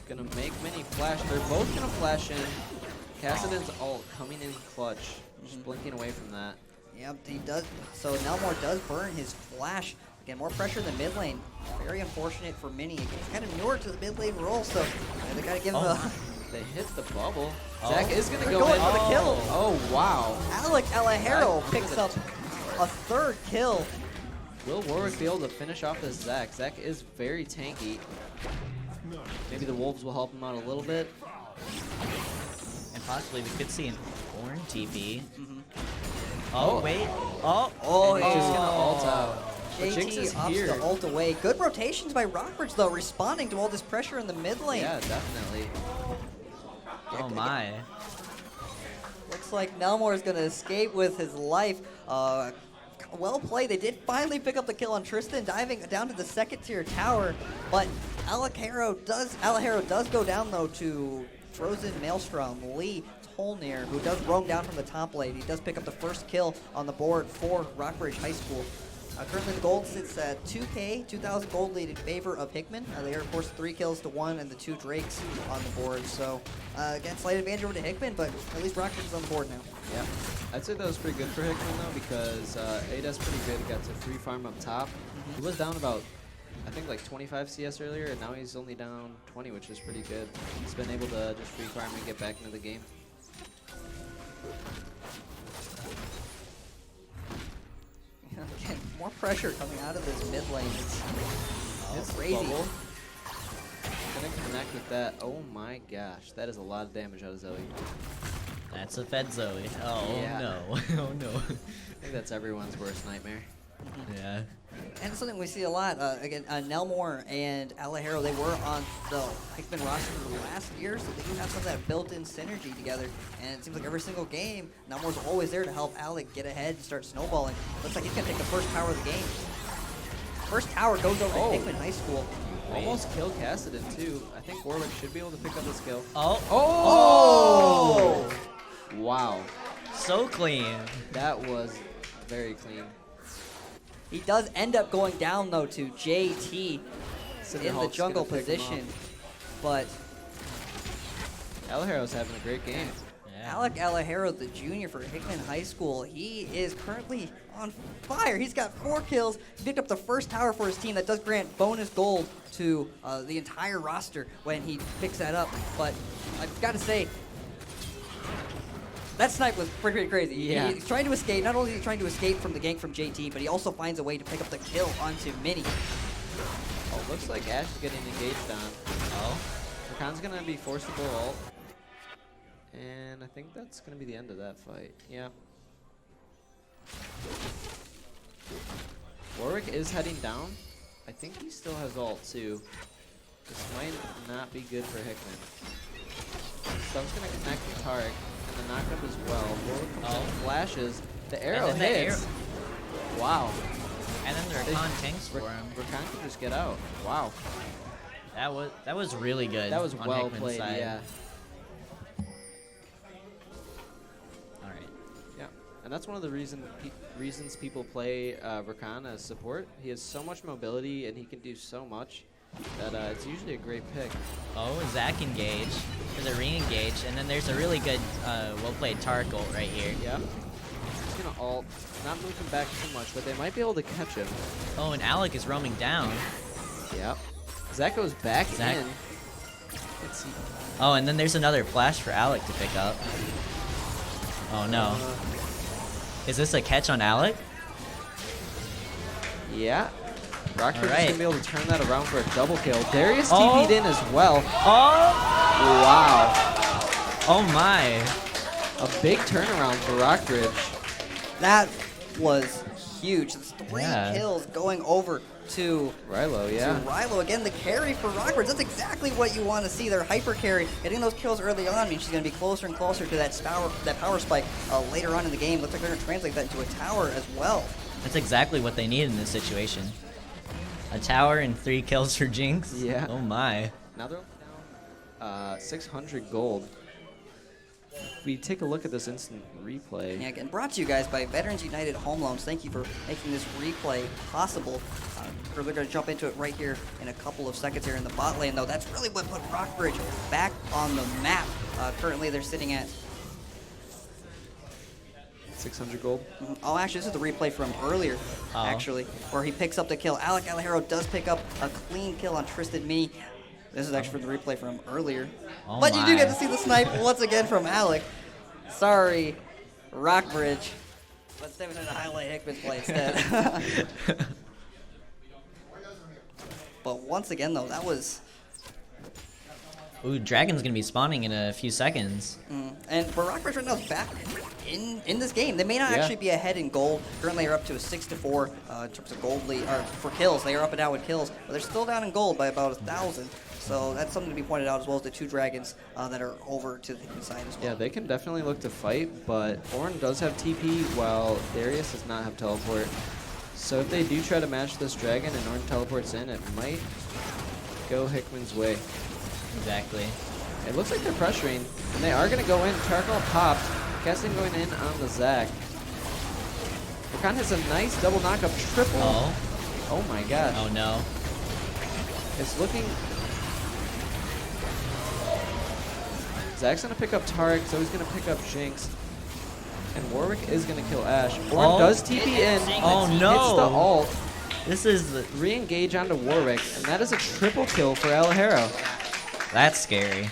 Gonna make many flash. They're both gonna flash in. Kassadin's ult coming in clutch. Just blinking away from that. Yep, he does. So Nelmore does burn his flash. Again, more pressure in the mid lane. Very unfortunate for Mini. Again, he's kind of newer to the mid lane role, so they gotta give him a... They hit the bubble. Zach is gonna go going in for the kill. Oh wow. Alec Alajero Zach picks with up a 3rd kill. Will Warwick be able to finish off this Zach? Zach is very tanky. Maybe the Wolves will help him out a little bit. And possibly we could see an Ornn TP. Oh, wait. Oh, And he's just gonna ult out. But JT Jinx is opts here. to ult away. Good rotations by Rockbridge, though, responding to all this pressure in the mid lane. Yeah, definitely. Oh my. Looks like Nelmore is going to escape with his life. Well played. They did finally pick up the kill on Tristan, diving down to the 2nd tier tower. But Alajero does go down, though, to Frozen Maelstrom, Lee Tolnir, who does roam down from the top lane. He does pick up the 1st kill on the board for Rockbridge High School. Currently, the gold sits at 2K, 2,000 gold lead in favor of Hickman. They are, of course, 3 kills to 1 and the 2 Drakes on the board. So, again, slight advantage over to Hickman, but at least Rockbridge is on the board now. Yeah. I'd say that was pretty good for Hickman, though, because Ada's pretty good. He got to free farm up top. He was down about, I think, like 25 CS earlier, and now he's only down 20, which is pretty good. He's been able to just free farm and get back into the game. Again, more pressure coming out of this mid lane. It's crazy. Bubble. Gonna connect with that. Oh my gosh, that is a lot of damage out of Zoe. That's a Fed Zoe. Oh Yeah. no. Oh no. I think that's everyone's worst nightmare. Yeah. And it's something we see a lot. Again, Nelmore and Alajero, they were on the Hickman roster last year, so they do have some of that built-in synergy together. And it seems like every single game, Nelmore's always there to help Alec get ahead and start snowballing. Looks like he's going to take the 1st tower of the game. First tower goes over to Hickman High School. Almost killed Kassadin, too. I think Warwick should be able to pick up this kill. Oh. Oh! Wow. So clean. That was very clean. He does end up going down, though, to JT Cinder in the Hulk's jungle gonna pick him position. up. But Alajero's having a great game. Yeah. Alec Alejero, the junior for Hickman High School, he is currently on fire. He's got 4 kills. He picked up the first tower for his team. That does grant bonus gold to the entire roster when he picks that up. But I've got to say, that snipe was pretty crazy. Yeah. He's trying to escape. Not only is he trying to escape from the gank from JT, but he also finds a way to pick up the kill onto Mini. Oh, looks like Ash is getting engaged on. Oh. Rakan's gonna be forced to go ult. And I think that's gonna be the end of that fight. Yeah. Warwick is heading down. I think he still has ult too. This might not be good for Hickman. Stunn's gonna connect to Tarek and the knockup as well. Warwick comes in, flashes. The arrow And then the hits. Wow. And then the Rakan tanks for him. Rakan can just get out. Wow. That was really good. That was on well Hickman's played, side. yeah. All right. Yeah, and that's one of the reasons people play Rakan as support. He has so much mobility and he can do so much that it's usually a great pick. Oh, Zach engage. There's a re-engage, and then there's a really good, well-played Tarek ult right here. Yeah. He's gonna ult, not moving back too much, but they might be able to catch him. Oh, and Alec is roaming down. Yep. Zach goes back Zach- in. Let's see. Oh, and then there's another flash for Alec to pick up. Oh no. Is this a catch on Alec? Yeah. Rockbridge is Alright. gonna be able to turn that around for a double kill. Darius Oh. TP'd in as well. Oh! Wow. Oh my. A big turnaround for Rockbridge. That was huge. It's 3 Yeah. kills going over to Rilo, yeah. to Rilo. Again, the carry for Rockbridge. That's exactly what you want to see. Their hyper carry. Getting those kills early on means she's going to be closer and closer to that power spike later on in the game. Looks like they're going to translate that into a tower as well. That's exactly what they need in this situation. A tower and 3 kills for Jinx? Yeah. Oh my. Now they're down 600 gold. If we take a look at this instant replay. Yeah, again, brought to you guys by Veterans United Home Loans. Thank you for making this replay possible. We're going to jump into it right here in a couple of seconds here in the bot lane, though. That's really what put Rockbridge back on the map. Currently, they're sitting at 600 gold. Oh, actually, this is the replay from earlier, Oh. actually, where he picks up the kill. Alec Alejero does pick up a clean kill on Tristan Mini. This is actually from the replay from earlier. Oh But you do my. get to see the snipe once again from Alec. Sorry, Rockbridge. But instead, we're going to highlight Hickman's play instead. But once again, though, that was... Ooh, Dragon's gonna be spawning in a few seconds. And for Rockbridge right now is back in this game. They may not Yeah. actually be ahead in gold. Currently, they're up to a 6-4 in terms of gold lead, or for kills. They are up and down with kills, but they're still down in gold by about 1,000. So that's something to be pointed out, as well as the 2 dragons that are over to the Hickman side as well. Yeah, they can definitely look to fight, but Ornn does have TP while Darius does not have teleport. So if they do try to match this dragon and Ornn teleports in, it might go Hickman's way. Exactly. It looks like they're pressuring, and they are going to go in. Charcoal popped. Guessing going in on the Zac. Rakan has a nice double knockup triple. Oh. Oh my gosh. Oh no. It's looking... Zac's going to pick up Tarek, so he's going to pick up Jinx. And Warwick is going to kill Ash. Ornn Oh. does TP in. Oh Hits the no. ult. This is the, Re-engage onto Warwick, and that is a triple kill for Alejero. that's scary.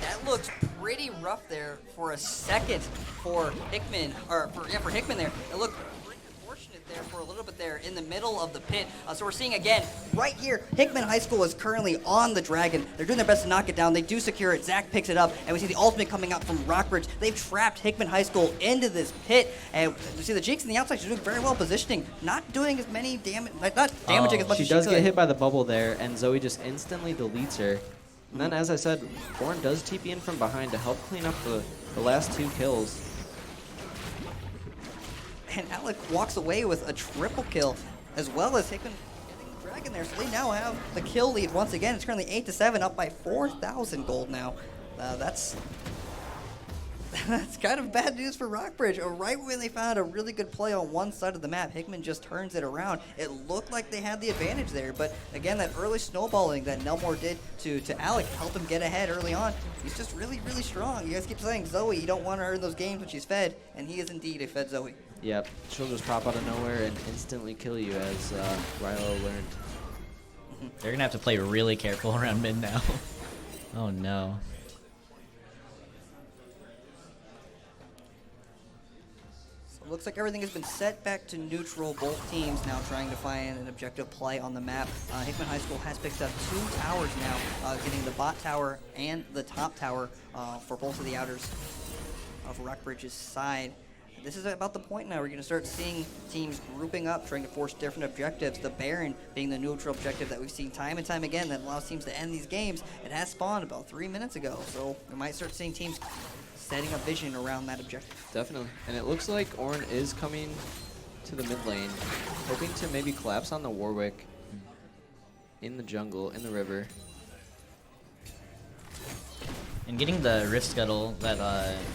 That looks pretty rough there for a second for Hickman, or for Hickman there. It looked pretty unfortunate there for a little bit there in the middle of the pit. So we're seeing again, right here, Hickman High School is currently on the dragon. They're doing their best to knock it down. They do secure it. Zac picks it up, and we see the ultimate coming out from Rockbridge. They've trapped Hickman High School into this pit, and we see the Jinx in the outside. She's doing very well positioning, not doing as many damage, not damaging as much She as she does could. get hit by the bubble there, and Zoe just instantly deletes her. And then, as I said, Ornn does TP in from behind to help clean up the last 2 kills. And Alec walks away with a triple kill, as well as Hickman getting the dragon there. So they now have the kill lead once again. It's currently 8-7, up by 4,000 gold now. That's That's kind of bad news for Rockbridge. Right when they found a really good play on one side of the map, Hickman just turns it around. It looked like they had the advantage there, but again, that early snowballing that Nelmore did to Alec helped him get ahead early on. He's just really, really strong. You guys keep saying Zoe, you don't want her in those games when she's fed, and he is indeed a fed Zoe. Yep, she'll just pop out of nowhere and instantly kill you, as Rilo learned. They're gonna have to play really careful around mid now. Oh no. So it looks like everything has been set back to neutral. Both teams now trying to find an objective play on the map. Hickman High School has picked up 2 towers now, getting the bot tower and the top tower for both of the outers of Rockbridge's side. This is about the point now where you're going to start seeing teams grouping up, trying to force different objectives. The Baron being the neutral objective that we've seen time and time again that allows teams to end these games. It has spawned about 3 minutes ago, so we might start seeing teams setting a vision around that objective. Definitely. And it looks like Ornn is coming to the mid lane, hoping to maybe collapse on the Warwick in the jungle, in the river. And getting the Rift Scuttle that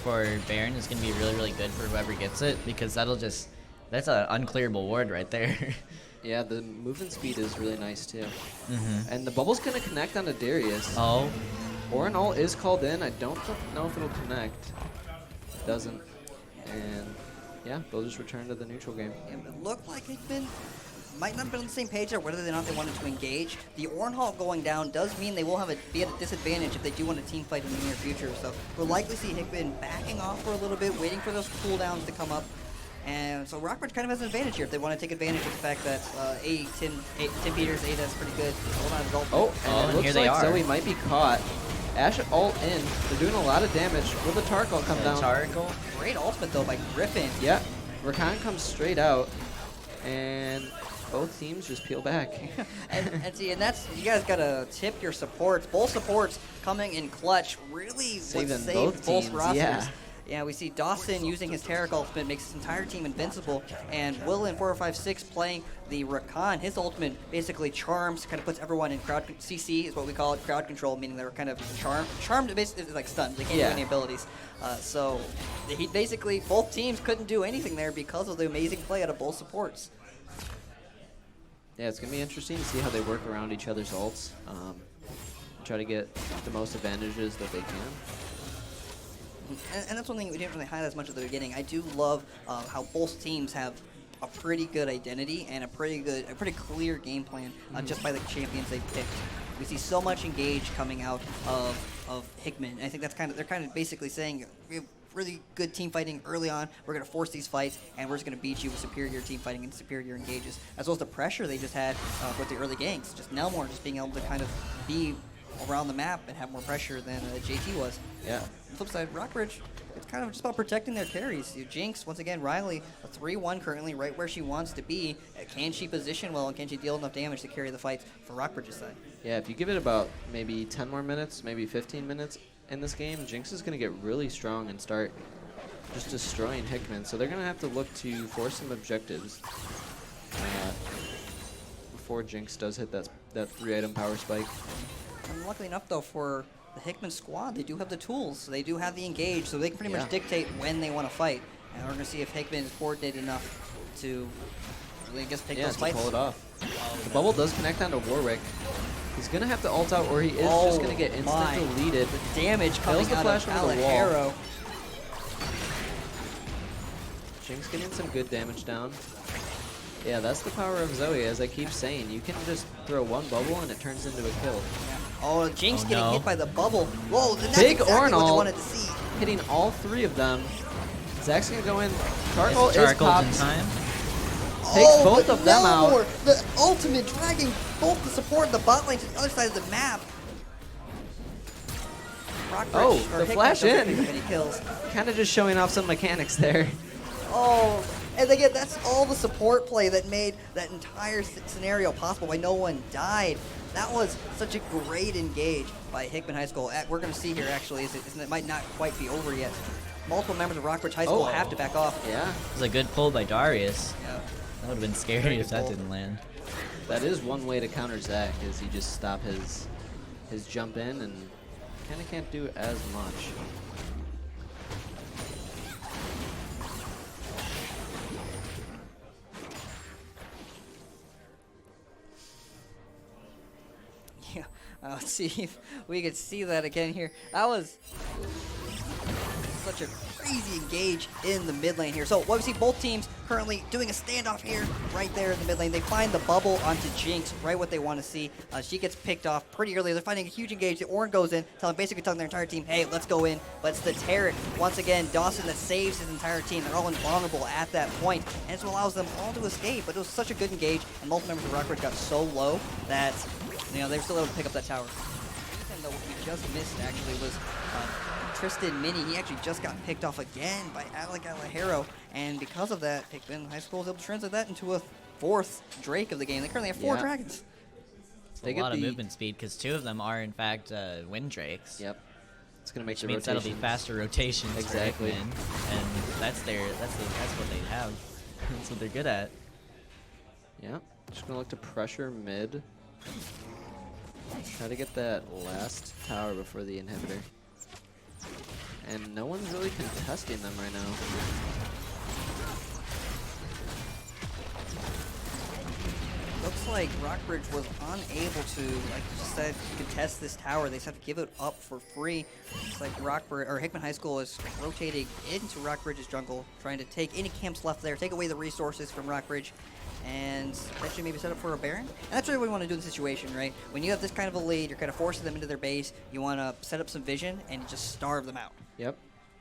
for Baron is going to be really, really good for whoever gets it, because that's an unclearable ward right there. Yeah, the movement speed is really nice too. And the bubble's going to connect onto Darius. Oh. Ornn ult is called in. I don't know if it'll connect. It doesn't. And yeah, they'll just return to the neutral game. It looked like Hickman might not have been on the same page there, whether or not they wanted to engage. The Ornn Hall going down does mean they will be at a disadvantage if they do want a team fight in the near future. So we'll likely see Hickman backing off for a little bit, waiting for those cooldowns to come up. And so Rockbridge kind of has an advantage here if they want to take advantage of the fact that Tim Peters, Ada's pretty good. Hold on, ult. Oh, and it looks here they like are. Zoe might be caught. Ashe ult in. They're doing a lot of damage. Will the Tarkle come down? Tarkle. Great ultimate though by Griffin. Yeah, Rakan comes straight out, and both teams just peel back. and see, and that's, you guys gotta tip your supports. Both supports coming in clutch really would Saving save both both teams, rosters. yeah. Yeah, we see Dawson using his Taric ultimate, makes his entire team invincible, and Will in 456 playing the Rakan. His ultimate basically charms, kind of puts everyone in crowd, CC is what we call it, crowd control, meaning they're kind of charmed basically like stunned, they can't do any abilities. So he basically, both teams couldn't do anything there because of the amazing play out of both supports. Yeah, it's going to be interesting to see how they work around each other's ults. Try to get the most advantages that they can. And that's one thing we didn't really highlight as much at the beginning. I do love how both teams have a pretty good identity and a pretty clear game plan just by the champions they picked. We see so much engage coming out of Hickman. And I think that's they're kind of basically saying we have really good team fighting early on. We're going to force these fights, and we're just going to beat you with superior team fighting and superior engages, as well as the pressure they just had with the early ganks. Just Nelmore just being able to kind of be around the map and have more pressure than JT was. Yeah. On the flip side, Rockbridge, it's kind of just about protecting their carries. Jinx, once again, Riley, a 3-1 currently, right where she wants to be. Can she position well, and can she deal enough damage to carry the fight for Rockbridge's side? Yeah, if you give it about maybe 10 more minutes, maybe 15 minutes in this game, Jinx is going to get really strong and start just destroying Hickman. So they're going to have to look to force some objectives before Jinx does hit that 3-item power spike. And luckily enough, though, for the Hickman squad, they do have the tools. So they do have the engage, so they can pretty much dictate when they want to fight. And we're going to see if Hickman is coordinated enough to really just pick those fights. Pull it off. The bubble does connect onto Warwick. He's going to have to ult out, or he is just going to get instant deleted. The damage coming out of Alec Arrow. Jinx getting some good damage down. Yeah, that's the power of Zoe, as I keep saying. You can just throw one bubble and it turns into a kill. Oh, Jinx getting hit by the bubble. Whoa, that's big exactly what Ornn they wanted to see. Hitting all 3 of them. Zach's going to go in. Tarkle is Tarkle popped. in time. Takes both of them out. The ultimate dragging both the support and the bot lane to the other side of the map. Rockbridge, the flash in. Many kills. Kind of just showing off some mechanics there. Oh, and again, that's all the support play that made that entire scenario possible, why no one died. That was such a great engage by Hickman High School. We're going to see here, actually, it might not quite be over yet. Multiple members of Rockbridge High School have to back off. Yeah. It was a good pull by Darius. Yeah. That would have been scary if that didn't land. That is one way to counter Zach, is you just stop his jump in and kind of can't do as much. Yeah, let's see if we could see that again here. That was such a crazy engage in the mid lane here. So what we see, both teams currently doing a standoff here, right there in the mid lane. They find the bubble onto Jinx, right what they want to see. She gets picked off pretty early. They're finding a huge engage. The Ornn goes in, basically telling their entire team, hey, let's go in. But it's the Taric, once again, Dawson, that saves his entire team. They're all invulnerable at that point, and it allows them all to escape. But it was such a good engage, and multiple members of Rockbridge got so low that, you know, they were still able to pick up that tower. Though what we just missed actually was Tristan Mini. He actually just got picked off again by Alec Alejero, and because of that, Hickman High School was able to translate that into a 4th Drake of the game. They currently have 4 dragons. It's a lot of movement speed because 2 of them are in fact Wind Drakes. Yep. It's gonna make Which the means that'll be rotations. faster rotations Exactly. for Hickman, and that's what they have. That's what they're good at. Yeah. Just gonna look to pressure mid. Try to get that last tower before the inhibitor. And no one's really contesting them right now. Looks like Rockbridge was unable to, like you just said, contest this tower. They just have to give it up for free. It's like Hickman High School is rotating into Rockbridge's jungle, trying to take any camps left there, take away the resources from Rockbridge, and eventually maybe set up for a Baron. And that's really what you want to do in this situation, right? When you have this kind of a lead, you're kind of forcing them into their base. You want to set up some vision and just starve them out. Yep.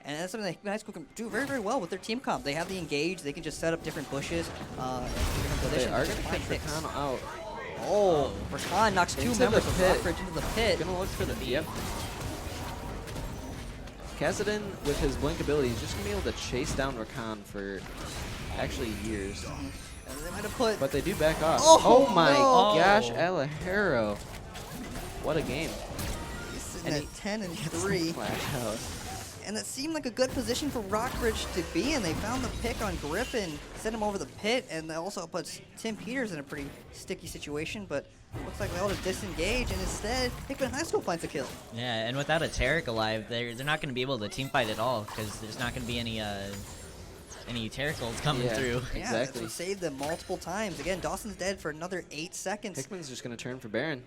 And that's something that Hickman High School can do very, very well with their team comp. They have the engage. They can just set up different bushes. They are going to catch Rakan out. Oh, Rakan knocks 2 members of Rockbridge into the pit. Gonna look for the yep. Kassadin, with his blink ability, is just gonna be able to chase down Rakan for actually years. And they might have put. But they do back off. Oh, my no. gosh, Alejero! What a game! He's sitting at 10 and 3. Flash out. And that seemed like a good position for Rockbridge to be in. They found the pick on Griffin, sent him over the pit, and that also puts Tim Peters in a pretty sticky situation, but looks like they all just disengage, and instead, Hickman High School finds a kill. Yeah, and without a Taric alive, they're not going to be able to team fight at all, because there's not going to be any Taric ults coming through. Yeah, that's what saved them multiple times. Again, Dawson's dead for another 8 seconds. Hickman's just going to turn for Baron.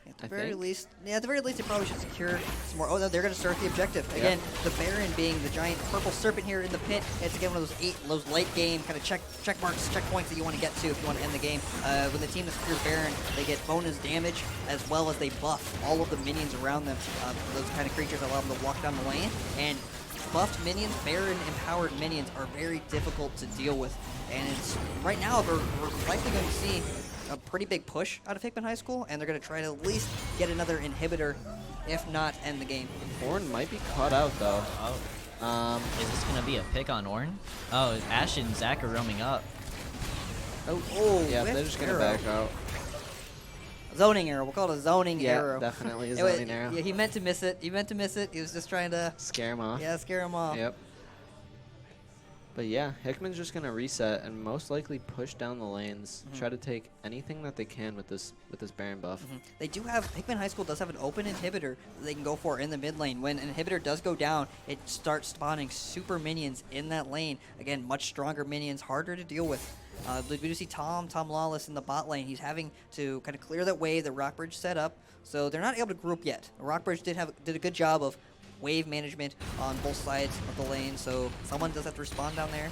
At the very least, they probably should secure some more. Oh, no, they're going to start the objective. Again, the Baron being the giant purple serpent here in the pit. It's again one of those late game kind of check marks, checkpoints that you want to get to if you want to end the game. When the team that secures Baron, they get bonus damage as well as they buff all of the minions around them. Those kind of creatures allow them to walk down the lane. And buffed minions, Baron empowered minions are very difficult to deal with. And it's right now we're likely going to see a pretty big push out of Hickman High School, and they're going to try to at least get another inhibitor, if not end the game. Ornn might be caught out, though. Is this going to be a pick on Ornn? Oh, Ash and Zach are roaming up. Oh, yeah, they're just going to back out. Zoning arrow. We'll call it a zoning arrow. Yeah, definitely a zoning arrow. Yeah, he meant to miss it. He was just trying to scare him off. Yeah, scare him off. Yep. But yeah, Hickman's just gonna reset and most likely push down the lanes, try to take anything that they can with this Baron buff. They do have Hickman High School does have an open inhibitor that they can go for in the mid lane. When an inhibitor does go down, it starts spawning super minions in that lane. Again, much stronger minions, harder to deal with. We do see Tom Lawless in the bot lane. He's having to kind of clear that wave that Rockbridge set up, so they're not able to group yet. Rockbridge did a good job of wave management on both sides of the lane, so someone does have to respond down there.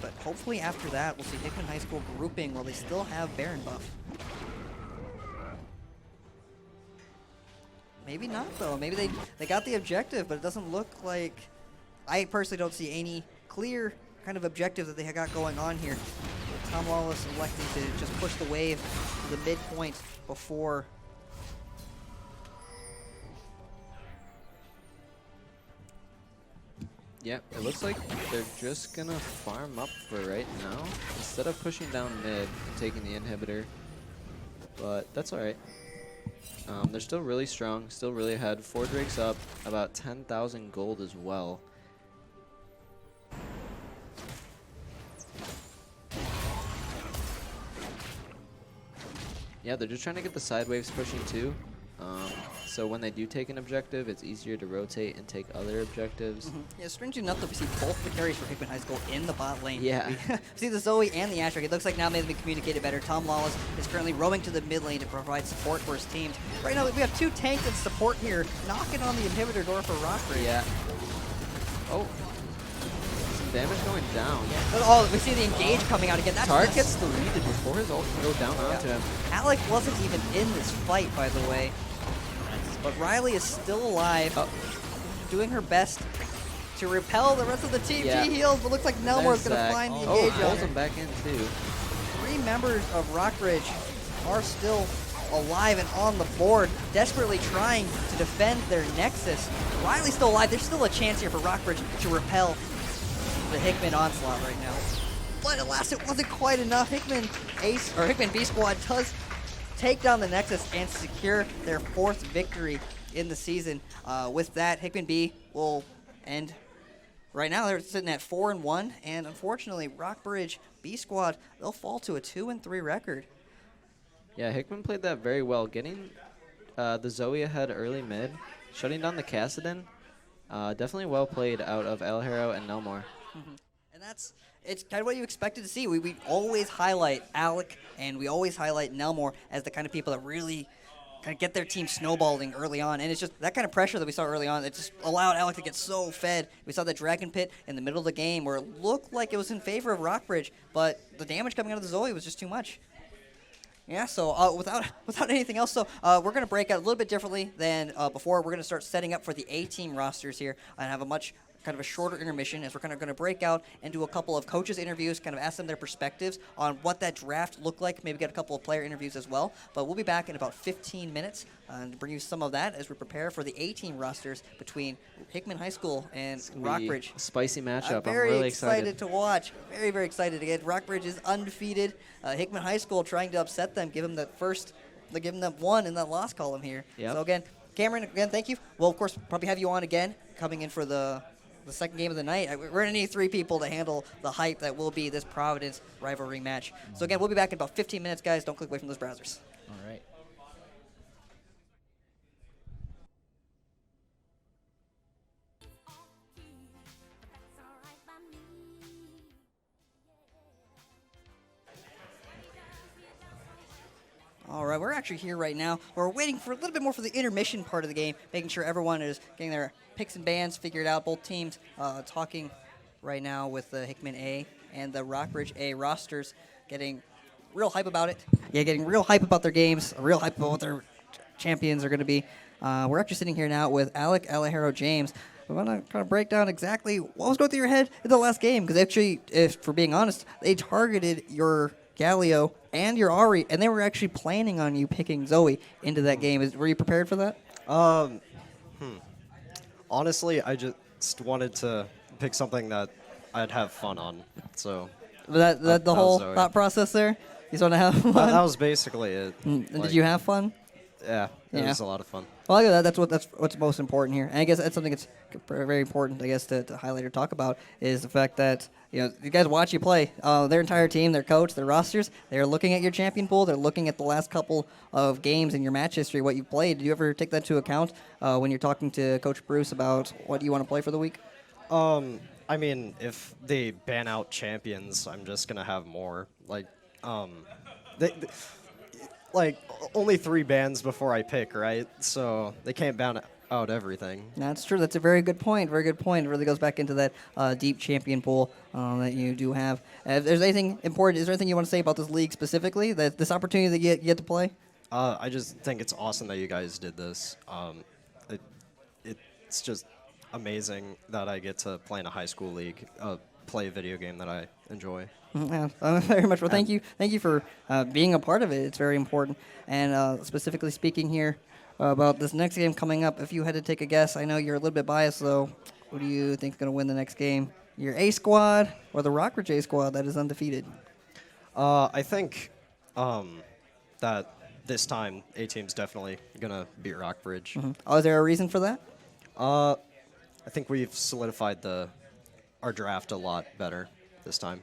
But hopefully after that, we'll see Hickman High School grouping while they still have Baron buff. Maybe not, though. Maybe they got the objective, but it doesn't look like... I personally don't see any clear kind of objective that they got going on here. Tom Lawless electing to just push the wave to the midpoint before... Yep, it looks like they're just gonna farm up for right now instead of pushing down mid and taking the inhibitor. But that's alright. They're still really strong, still really ahead. 4 Drakes up, about 10,000 gold as well. Yeah, they're just trying to get the side waves pushing too. So when they do take an objective, it's easier to rotate and take other objectives. Yeah, strangely enough, though, we see both the carries for Hickman High School in the bot lane. Yeah. We see the Zoe and the Ashrak. It looks like now they've been communicated better. Tom Lawless is currently roaming to the mid lane to provide support for his teams. Right now, we have 2 tanks and support here, knocking on the inhibitor door for Rockbridge. Yeah. Oh. Some damage going down. Oh, we see the engage coming out again. That's Tark gets deleted before his ult can go down onto him. Alec wasn't even in this fight, by the way. But Riley is still alive, doing her best to repel the rest of the team. Yeah. She heals, but looks like Nelmore is going to find the engage on pulls her. him back in too. 3 members of Rockbridge are still alive and on the board, desperately trying to defend their Nexus. Riley's still alive. There's still a chance here for Rockbridge to repel the Hickman onslaught right now. But alas, it wasn't quite enough. Hickman B squad does take down the Nexus and secure their 4th victory in the season. With that, Hickman B will end. Right now, they're sitting at 4-1, and unfortunately, Rockbridge B squad, they'll fall to a 2-3 record. Yeah, Hickman played that very well, getting the Zoe ahead early mid, shutting down the Kassadin. Definitely well played out of El Hero and Nelmore. And it's kind of what you expected to see. We always highlight Alec and we always highlight Nelmore as the kind of people that really kind of get their team snowballing early on. And it's just that kind of pressure that we saw early on that just allowed Alec to get so fed. We saw that Dragon Pit in the middle of the game where it looked like it was in favor of Rockbridge, but the damage coming out of the Zoe was just too much. Yeah, so without anything else, so we're going to break out a little bit differently than before. We're going to start setting up for the A-team rosters here and have a much kind of a shorter intermission as we're kind of going to break out and do a couple of coaches' interviews, kind of ask them their perspectives on what that draft looked like, maybe get a couple of player interviews as well. But we'll be back in about 15 minutes to bring you some of that as we prepare for the A-team rosters between Hickman High School and Rockbridge. Spicy matchup. I'm really excited to watch. Very, very excited to get. Rockbridge is undefeated. Hickman High School trying to upset them, give them that first, give them that 1 in that loss column here. Yep. So again, Cameron, again, thank you. We'll of course probably have you on again, coming in for the second game of the night. We're going to need 3 people to handle the hype that will be this Providence rivalry match. So again, we'll be back in about 15 minutes, guys. Don't click away from those browsers. All right. All right, we're actually here right now. We're waiting for a little bit more for the intermission part of the game, making sure everyone is getting their picks and bans figured out. Both teams talking right now with the Hickman A and the Rockbridge A rosters, getting real hype about it. Yeah, getting real hype about their games, real hype about what their champions are going to be. We're actually sitting here now with Alec Alejero James. We want to kind of break down exactly what was going through your head in the last game, because actually, if for being honest, they targeted your Galio and your Ari, and they were actually planning on you picking Zoe into that game. Were you prepared for that? Honestly, I just wanted to pick something that I'd have fun on. So Was that the whole Zoe. thought process there? You just want to have fun? that was basically it. And did you have fun? Yeah, it Yeah. was a lot of fun. Well, I guess that's what's most important here, and I guess that's something that's very important, I guess, to highlight or talk about is the fact that you guys watch you play. Their entire team, their coach, their rosters, they're looking at your champion pool. They're looking at the last couple of games in your match history, what you played. Did you ever take that into account when you're talking to Coach Bruce about what you want to play for the week? I mean, if they ban out champions, I'm just gonna have more. Like only 3 bans before I pick, right? So they can't ban out everything. That's true. That's a very good point. Very good point. It really goes back into that deep champion pool that you do have. If there's anything important, is there anything you want to say about this league specifically, this opportunity that you get to play? I just think it's awesome that you guys did this. It's just amazing that I get to play in a high school league, play a video game that I enjoy. Yeah, very much. Well, thank you for being a part of it. It's very important. And specifically speaking here about this next game coming up, if you had to take a guess, I know you're a little bit biased, though. Who do you think is going to win the next game? Your A squad or the Rockbridge A squad that is undefeated? I think that this time A-team's definitely gonna beat Rockbridge. Mm-hmm. Oh, is there a reason for that? I think we've solidified our draft a lot better this time.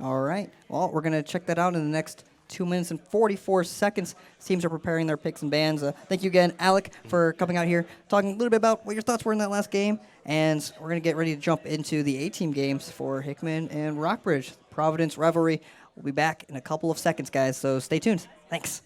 All right. Well, we're going to check that out in the next 2 minutes and 44 seconds. Teams are preparing their picks and bans. Thank you again, Alec, for coming out here, talking a little bit about what your thoughts were in that last game. And we're going to get ready to jump into the A-team games for Hickman and Rockbridge. Providence rivalry. We'll be back in a couple of seconds, guys, so stay tuned. Thanks.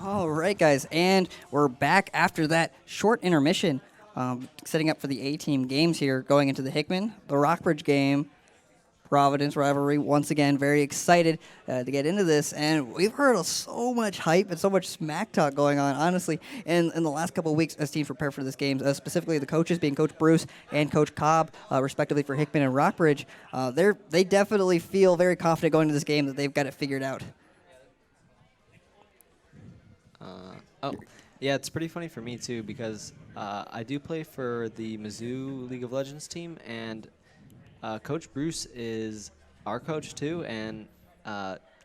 All right, guys, and we're back after that short intermission, setting up for the A-team games here, going into the Hickman, the Rockbridge game, Providence rivalry. Once again, very excited to get into this, and we've heard so much hype and so much smack talk going on, honestly, in the last couple of weeks as teams prepare for this game, specifically the coaches being Coach Bruce and Coach Cobb, respectively for Hickman and Rockbridge. They definitely feel very confident going into this game that they've got it figured out. Yeah, it's pretty funny for me, too, because I do play for the Mizzou League of Legends team, and Coach Bruce is our coach, too, and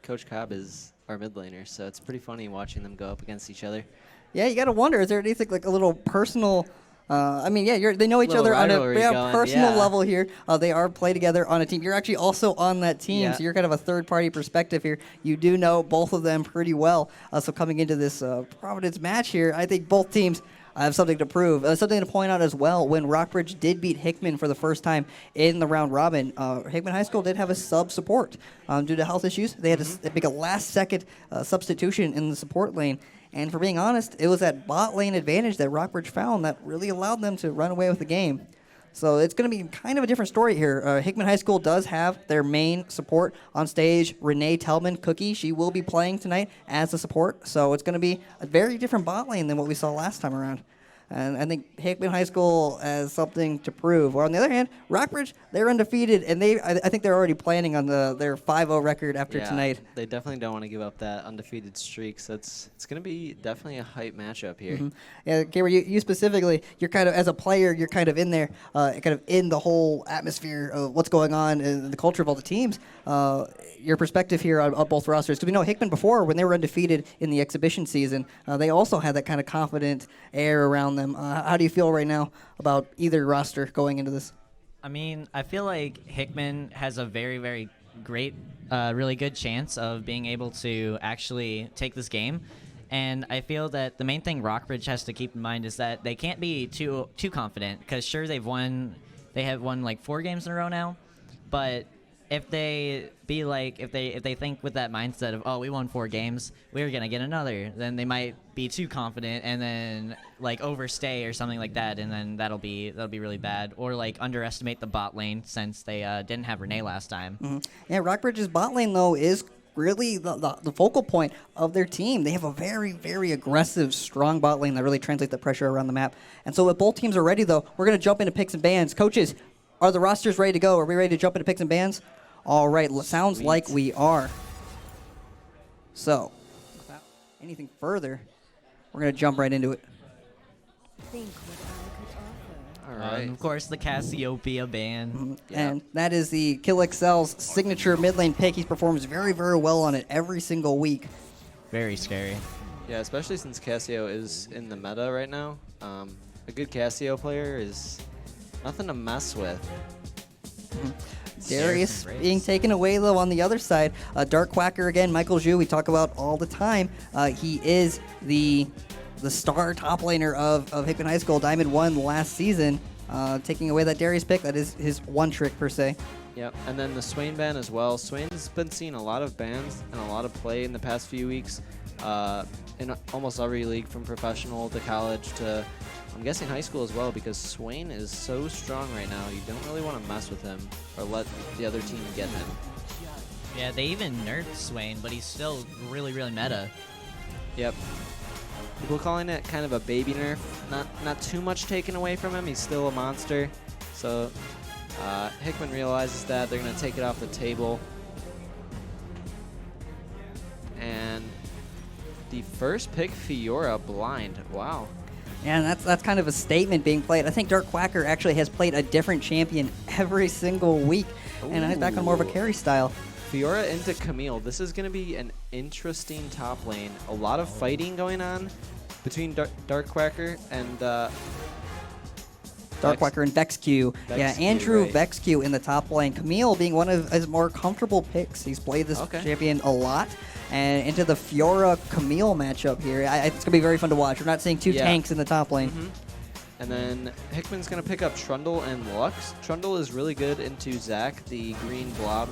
Coach Cobb is our mid laner, so it's pretty funny watching them go up against each other. Yeah, you got to wonder, is there anything like a little personal... they know each other on a personal level here. They are play together on a team. You're actually also on that team, so you're kind of a third-party perspective here. You do know both of them pretty well. So coming into this Providence match here, I think both teams have something to prove. Something to point out as well, when Rockbridge did beat Hickman for the first time in the round robin, Hickman High School did have a sub-support. Due to health issues, they had to make a last-second substitution in the support lane. And for being honest, it was that bot lane advantage that Rockbridge found that really allowed them to run away with the game. So it's going to be kind of a different story here. Hickman High School does have their main support on stage, Renee Tellman, Cookie. She will be playing tonight as a support. So it's going to be a very different bot lane than what we saw last time around. And I think Hickman High School has something to prove. Or on the other hand, Rockbridge, they're undefeated, and I think they're already planning on their 5-0 record after tonight. They definitely don't want to give up that undefeated streak, so it's going to be definitely a hype matchup here. Yeah, Gabriel, you specifically, you're kind of, as a player, you're kind of in there, kind of in the whole atmosphere of what's going on and the culture of all the teams. Your perspective here on both rosters, because we know Hickman before, when they were undefeated in the exhibition season, they also had that kind of confident air around them. How do you feel right now about either roster going into this? I mean, I feel like Hickman has a very, very great, really good chance of being able to actually take this game. And I feel that the main thing Rockbridge has to keep in mind is that they can't be too confident, because sure, they have won like 4 games in a row now, but if they think with that mindset of, oh, we won 4 games, we're gonna get another, then they might be too confident and then like overstay or something like that, and then that'll be really bad. Or like underestimate the bot lane, since they didn't have Renee last time. Yeah, Rockbridge's bot lane though is really the focal point of their team. They have a very, very aggressive, strong bot lane that really translates the pressure around the map. And so if both teams are ready though, we're gonna jump into picks and bans. Coaches, are the rosters ready to go? Are we ready to jump into picks and bans? All right, sounds like we are. So, without anything further, we're going to jump right into it. Think what I could offer. All right. Of course, the Cassiopeia ban. And that is the Kill Excel's signature mid lane pick. He performs very, very well on it every single week. Very scary. Yeah, especially since Cassio is in the meta right now. A good Cassio player is nothing to mess with. Darius being taken away, though, on the other side. Dark Quacker again, Michael Zhu, we talk about all the time. He is the star top laner of Hickman High School. Diamond won last season, taking away that Darius pick. That is his one trick, per se. Yep, and then the Swain ban as well. Swain's been seeing a lot of bans and a lot of play in the past few weeks in almost every league, from professional to college to, I'm guessing, high school as well, because Swain is so strong right now. You don't really want to mess with him or let the other team get him. Yeah, they even nerfed Swain, but he's still really, really meta. Yep. People calling it kind of a baby nerf. Not too much taken away from him. He's still a monster. So Hickman realizes that. They're going to take it off the table. And the first pick, Fiora, blind. Wow. Yeah, and that's kind of a statement being played. I think Dark Quacker actually has played a different champion every single week, and he's back on more of a carry style. Fiora into Camille. This is going to be an interesting top lane. A lot of fighting going on between Dark Quacker and Dark Quacker and VexQ. Yeah, Andrew right. VexQ in the top lane. Camille being one of his more comfortable picks. He's played this champion a lot. And into the Fiora-Camille matchup here. It's going to be very fun to watch. We're not seeing two tanks in the top lane. And then Hickman's going to pick up Trundle and Lux. Trundle is really good into Zach, the green blob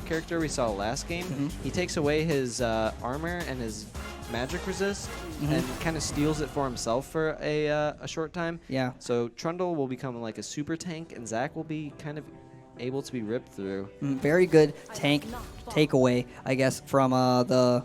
character we saw last game. He takes away his armor and his magic resist and kind of steals it for himself for a short time. Yeah. So Trundle will become like a super tank, and Zach will be kind of able to be ripped through. Very good tank takeaway, I guess, from the...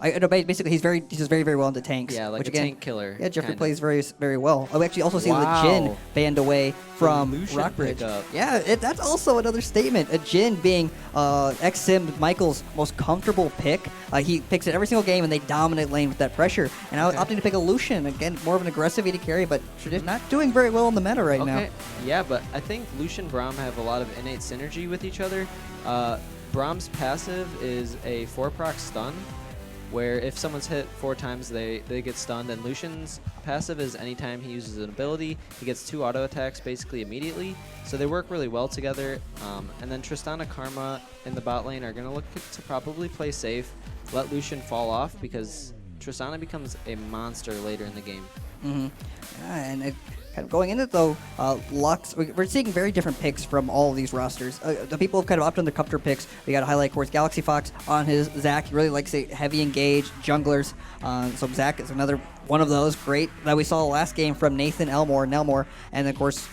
basically, he's just very, very well into tanks. Yeah, like which, a again, tank killer. Yeah, Jeffrey kinda. plays very, very well. I've actually also seen the Jin banned away from Rockbridge. Yeah, that's also another statement. A Jin being ex-Sim Michael's most comfortable pick. He picks it every single game, and they dominate lane with that pressure. And I was opting to pick a Lucian. Again, more of an aggressive AD carry, but not doing very well in the meta right now. Yeah, but I think Lucian and Braum have a lot of innate synergy with each other. Braum's passive is a 4-proc stun, where if someone's hit 4 times, they get stunned. And Lucian's passive is anytime he uses an ability, he gets 2 auto attacks basically immediately. So they work really well together. And then Tristana Karma in the bot lane are going to look to probably play safe, let Lucian fall off, because Tristana becomes a monster later in the game. Yeah, and kind of going into it, though, Lux, we're seeing very different picks from all of these rosters. The people have kind of opted on their comfortable picks. We got to highlight, of course, Galaxy Fox on his Zach. He really likes heavy engage junglers. So Zach is another one of those. Great that we saw last game from Nathan Nelmore. And, of course,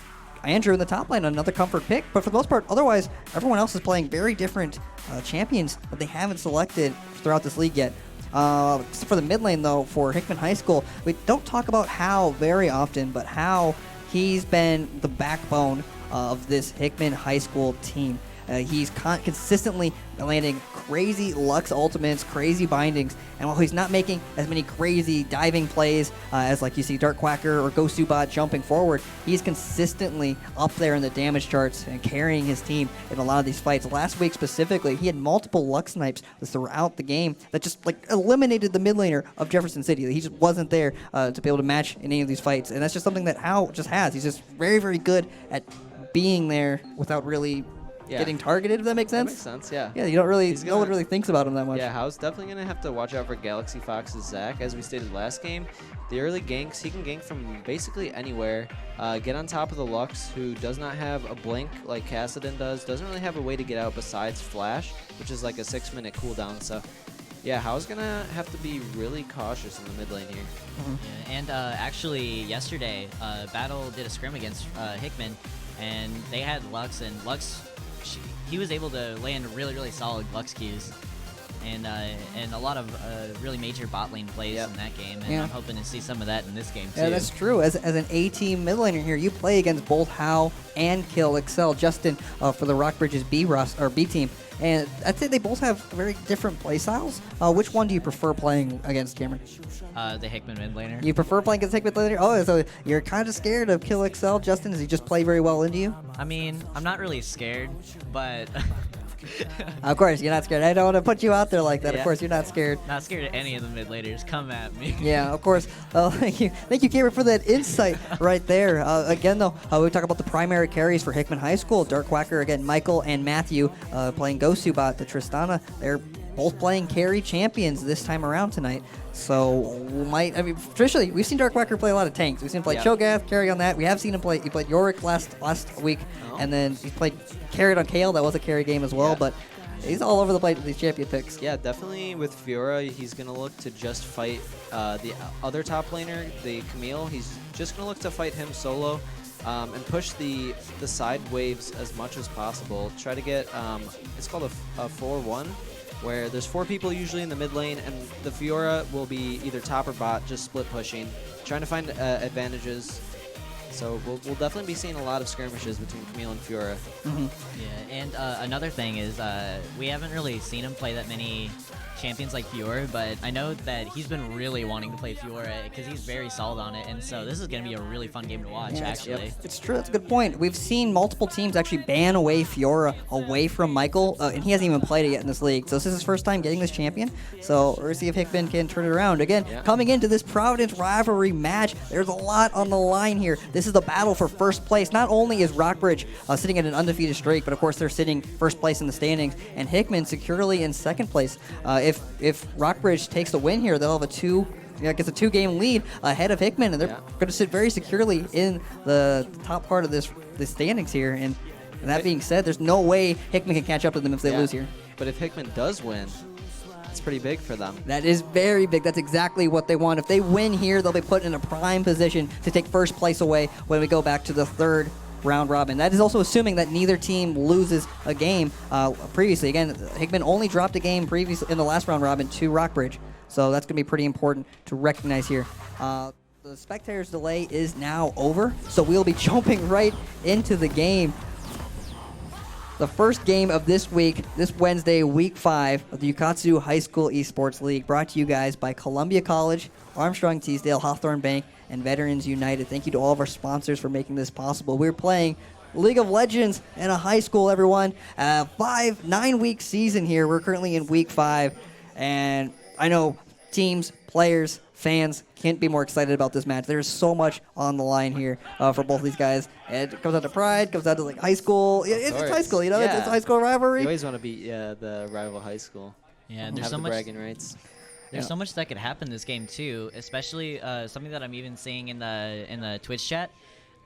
Andrew in the top lane, another comfort pick. But for the most part, otherwise, everyone else is playing very different champions that they haven't selected throughout this league yet. For the mid lane, though, for Hickman High School, we don't talk about How very often, but How he's been the backbone of this Hickman High School team. He's consistently landing crazy Lux ultimates, crazy bindings, and while he's not making as many crazy diving plays as like you see Dark Quacker or Ghost Subat jumping forward, he's consistently up there in the damage charts and carrying his team in a lot of these fights. Last week specifically, he had multiple Lux snipes throughout the game that just like eliminated the mid laner of Jefferson City. He just wasn't there to be able to match in any of these fights, and that's just something that How just has. He's just very, very good at being there without really getting targeted, if that makes sense. That makes sense, yeah. Yeah, you don't really, no one really thinks about him that much. Yeah, How's definitely going to have to watch out for Galaxy Fox's Zach. As we stated last game, the early ganks, he can gank from basically anywhere, get on top of the Lux, who does not have a blink like Kassadin does, doesn't really have a way to get out besides Flash, which is like a 6-minute cooldown, so yeah, How's going to have to be really cautious in the mid lane here. Yeah, and actually, yesterday, Battle did a scrim against Hickman, and they had Lux, and Lux, he was able to land really, really solid Lux Qs, and a lot of really major bot lane plays in that game, and I'm hoping to see some of that in this game too. Yeah, that's true. As an A-team mid laner here, you play against both How and Kill Excel, Justin for the Rockbridge's B team. And I'd say they both have very different play styles. Which one do you prefer playing against, Cameron? The Hickman mid laner. You prefer playing against Hickman mid laner? Oh, so you're kind of scared of Kill Excel, Justin? Does he just play very well into you? I mean, I'm not really scared, but Of course, you're not scared. I don't want to put you out there like that. Yeah. Of course, you're not scared. not scared of any of the mid laners. Come at me. Yeah, of course. Thank you, Cameron, for that insight right there. Again, though, we talk about the primary carries for Hickman High School. Dark Quacker, again, Michael and Matthew playing Ghost Subat. The Tristana, they're both playing carry champions this time around tonight. So, traditionally, we've seen Dark Quacker play a lot of tanks. We've seen him play Cho'Gath, carry on that. We have seen him play, he played Yorick last week, and then he carried on Kale. That was a carry game as well, but he's all over the place with these champion picks. Yeah, definitely with Fiora, he's going to look to just fight the other top laner, the Camille. He's just going to look to fight him solo and push the side waves as much as possible. Try to get, it's called a 4-1, where there's 4 people usually in the mid lane, and the Fiora will be either top or bot, just split pushing, trying to find advantages. So we'll definitely be seeing a lot of skirmishes between Camille and Fiora. Yeah, and another thing is we haven't really seen him play that many champions like Fiora, but I know that he's been really wanting to play Fiora because he's very solid on it, and so this is going to be a really fun game to watch, actually. It's true. That's a good point. We've seen multiple teams actually ban away Fiora away from Michael, and he hasn't even played it yet in this league. So this is his first time getting this champion. So we're going to see if Hickman can turn it around. Again, coming into this Providence rivalry match, there's a lot on the line here. This is the battle for first place. Not only is Rockbridge sitting at an undefeated streak, but of course they're sitting first place in the standings, and Hickman securely in second place. If Rockbridge takes the win here, they'll have a 2-game lead ahead of Hickman, and they're going to sit very securely in the top part of the standings here. And that being said, there's no way Hickman can catch up to them if they lose here. But if Hickman does win, it's pretty big for them. That is very big. That's exactly what they want. If they win here, they'll be put in a prime position to take first place away when we go back to the third round robin. That is also assuming that neither team loses a game previously. Again, Hickman only dropped a game previously in the last round robin to Rockbridge, so that's going to be pretty important to recognize here. The spectators' delay is now over, so we'll be jumping right into the game. The first game of this week, this Wednesday, Week 5 of the Ukatsu High School Esports League, brought to you guys by Columbia College, Armstrong Teasdale, Hawthorne Bank, and Veterans United. Thank you to all of our sponsors for making this possible. We're playing League of Legends in a high school, everyone. 9-week season here. We're currently in Week 5, and I know teams, players, fans can't be more excited about this match. There's so much on the line here for both these guys. It comes out to pride, comes out to like high school. It's high school, you know. It's high school rivalry. You always want to beat the rival high school. Yeah, there's have so the much bragging rights. There's so much that could happen this game too, especially something that I'm even seeing in the Twitch chat.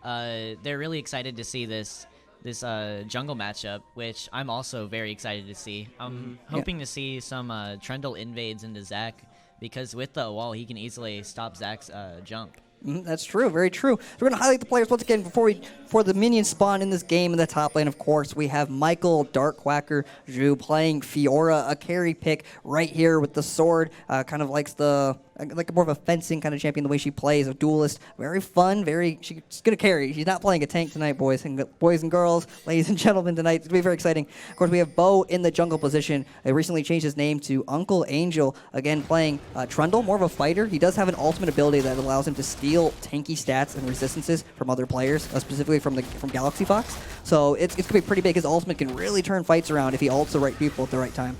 They're really excited to see this jungle matchup, which I'm also very excited to see. I'm hoping to see some Trundle invades into Zach, because with the wall he can easily stop Zach's jump. That's true, very true. So we're going to highlight the players once again before the minions spawn in this game. In the top lane, of course, we have Michael Darkquacker Zhu playing Fiora, a carry pick right here with the sword. Kind of likes like more of a fencing kind of champion, the way she plays, a duelist. Very fun, she's going to carry. She's not playing a tank tonight, boys and girls, ladies and gentlemen, tonight. It's going to be very exciting. Of course, we have Bo in the jungle position. He recently changed his name to Uncle Angel, again playing Trundle, more of a fighter. He does have an ultimate ability that allows him to steal tanky stats and resistances from other players, specifically from Galaxy Fox. So it's going to be pretty big. His ultimate can really turn fights around if he ults the right people at the right time.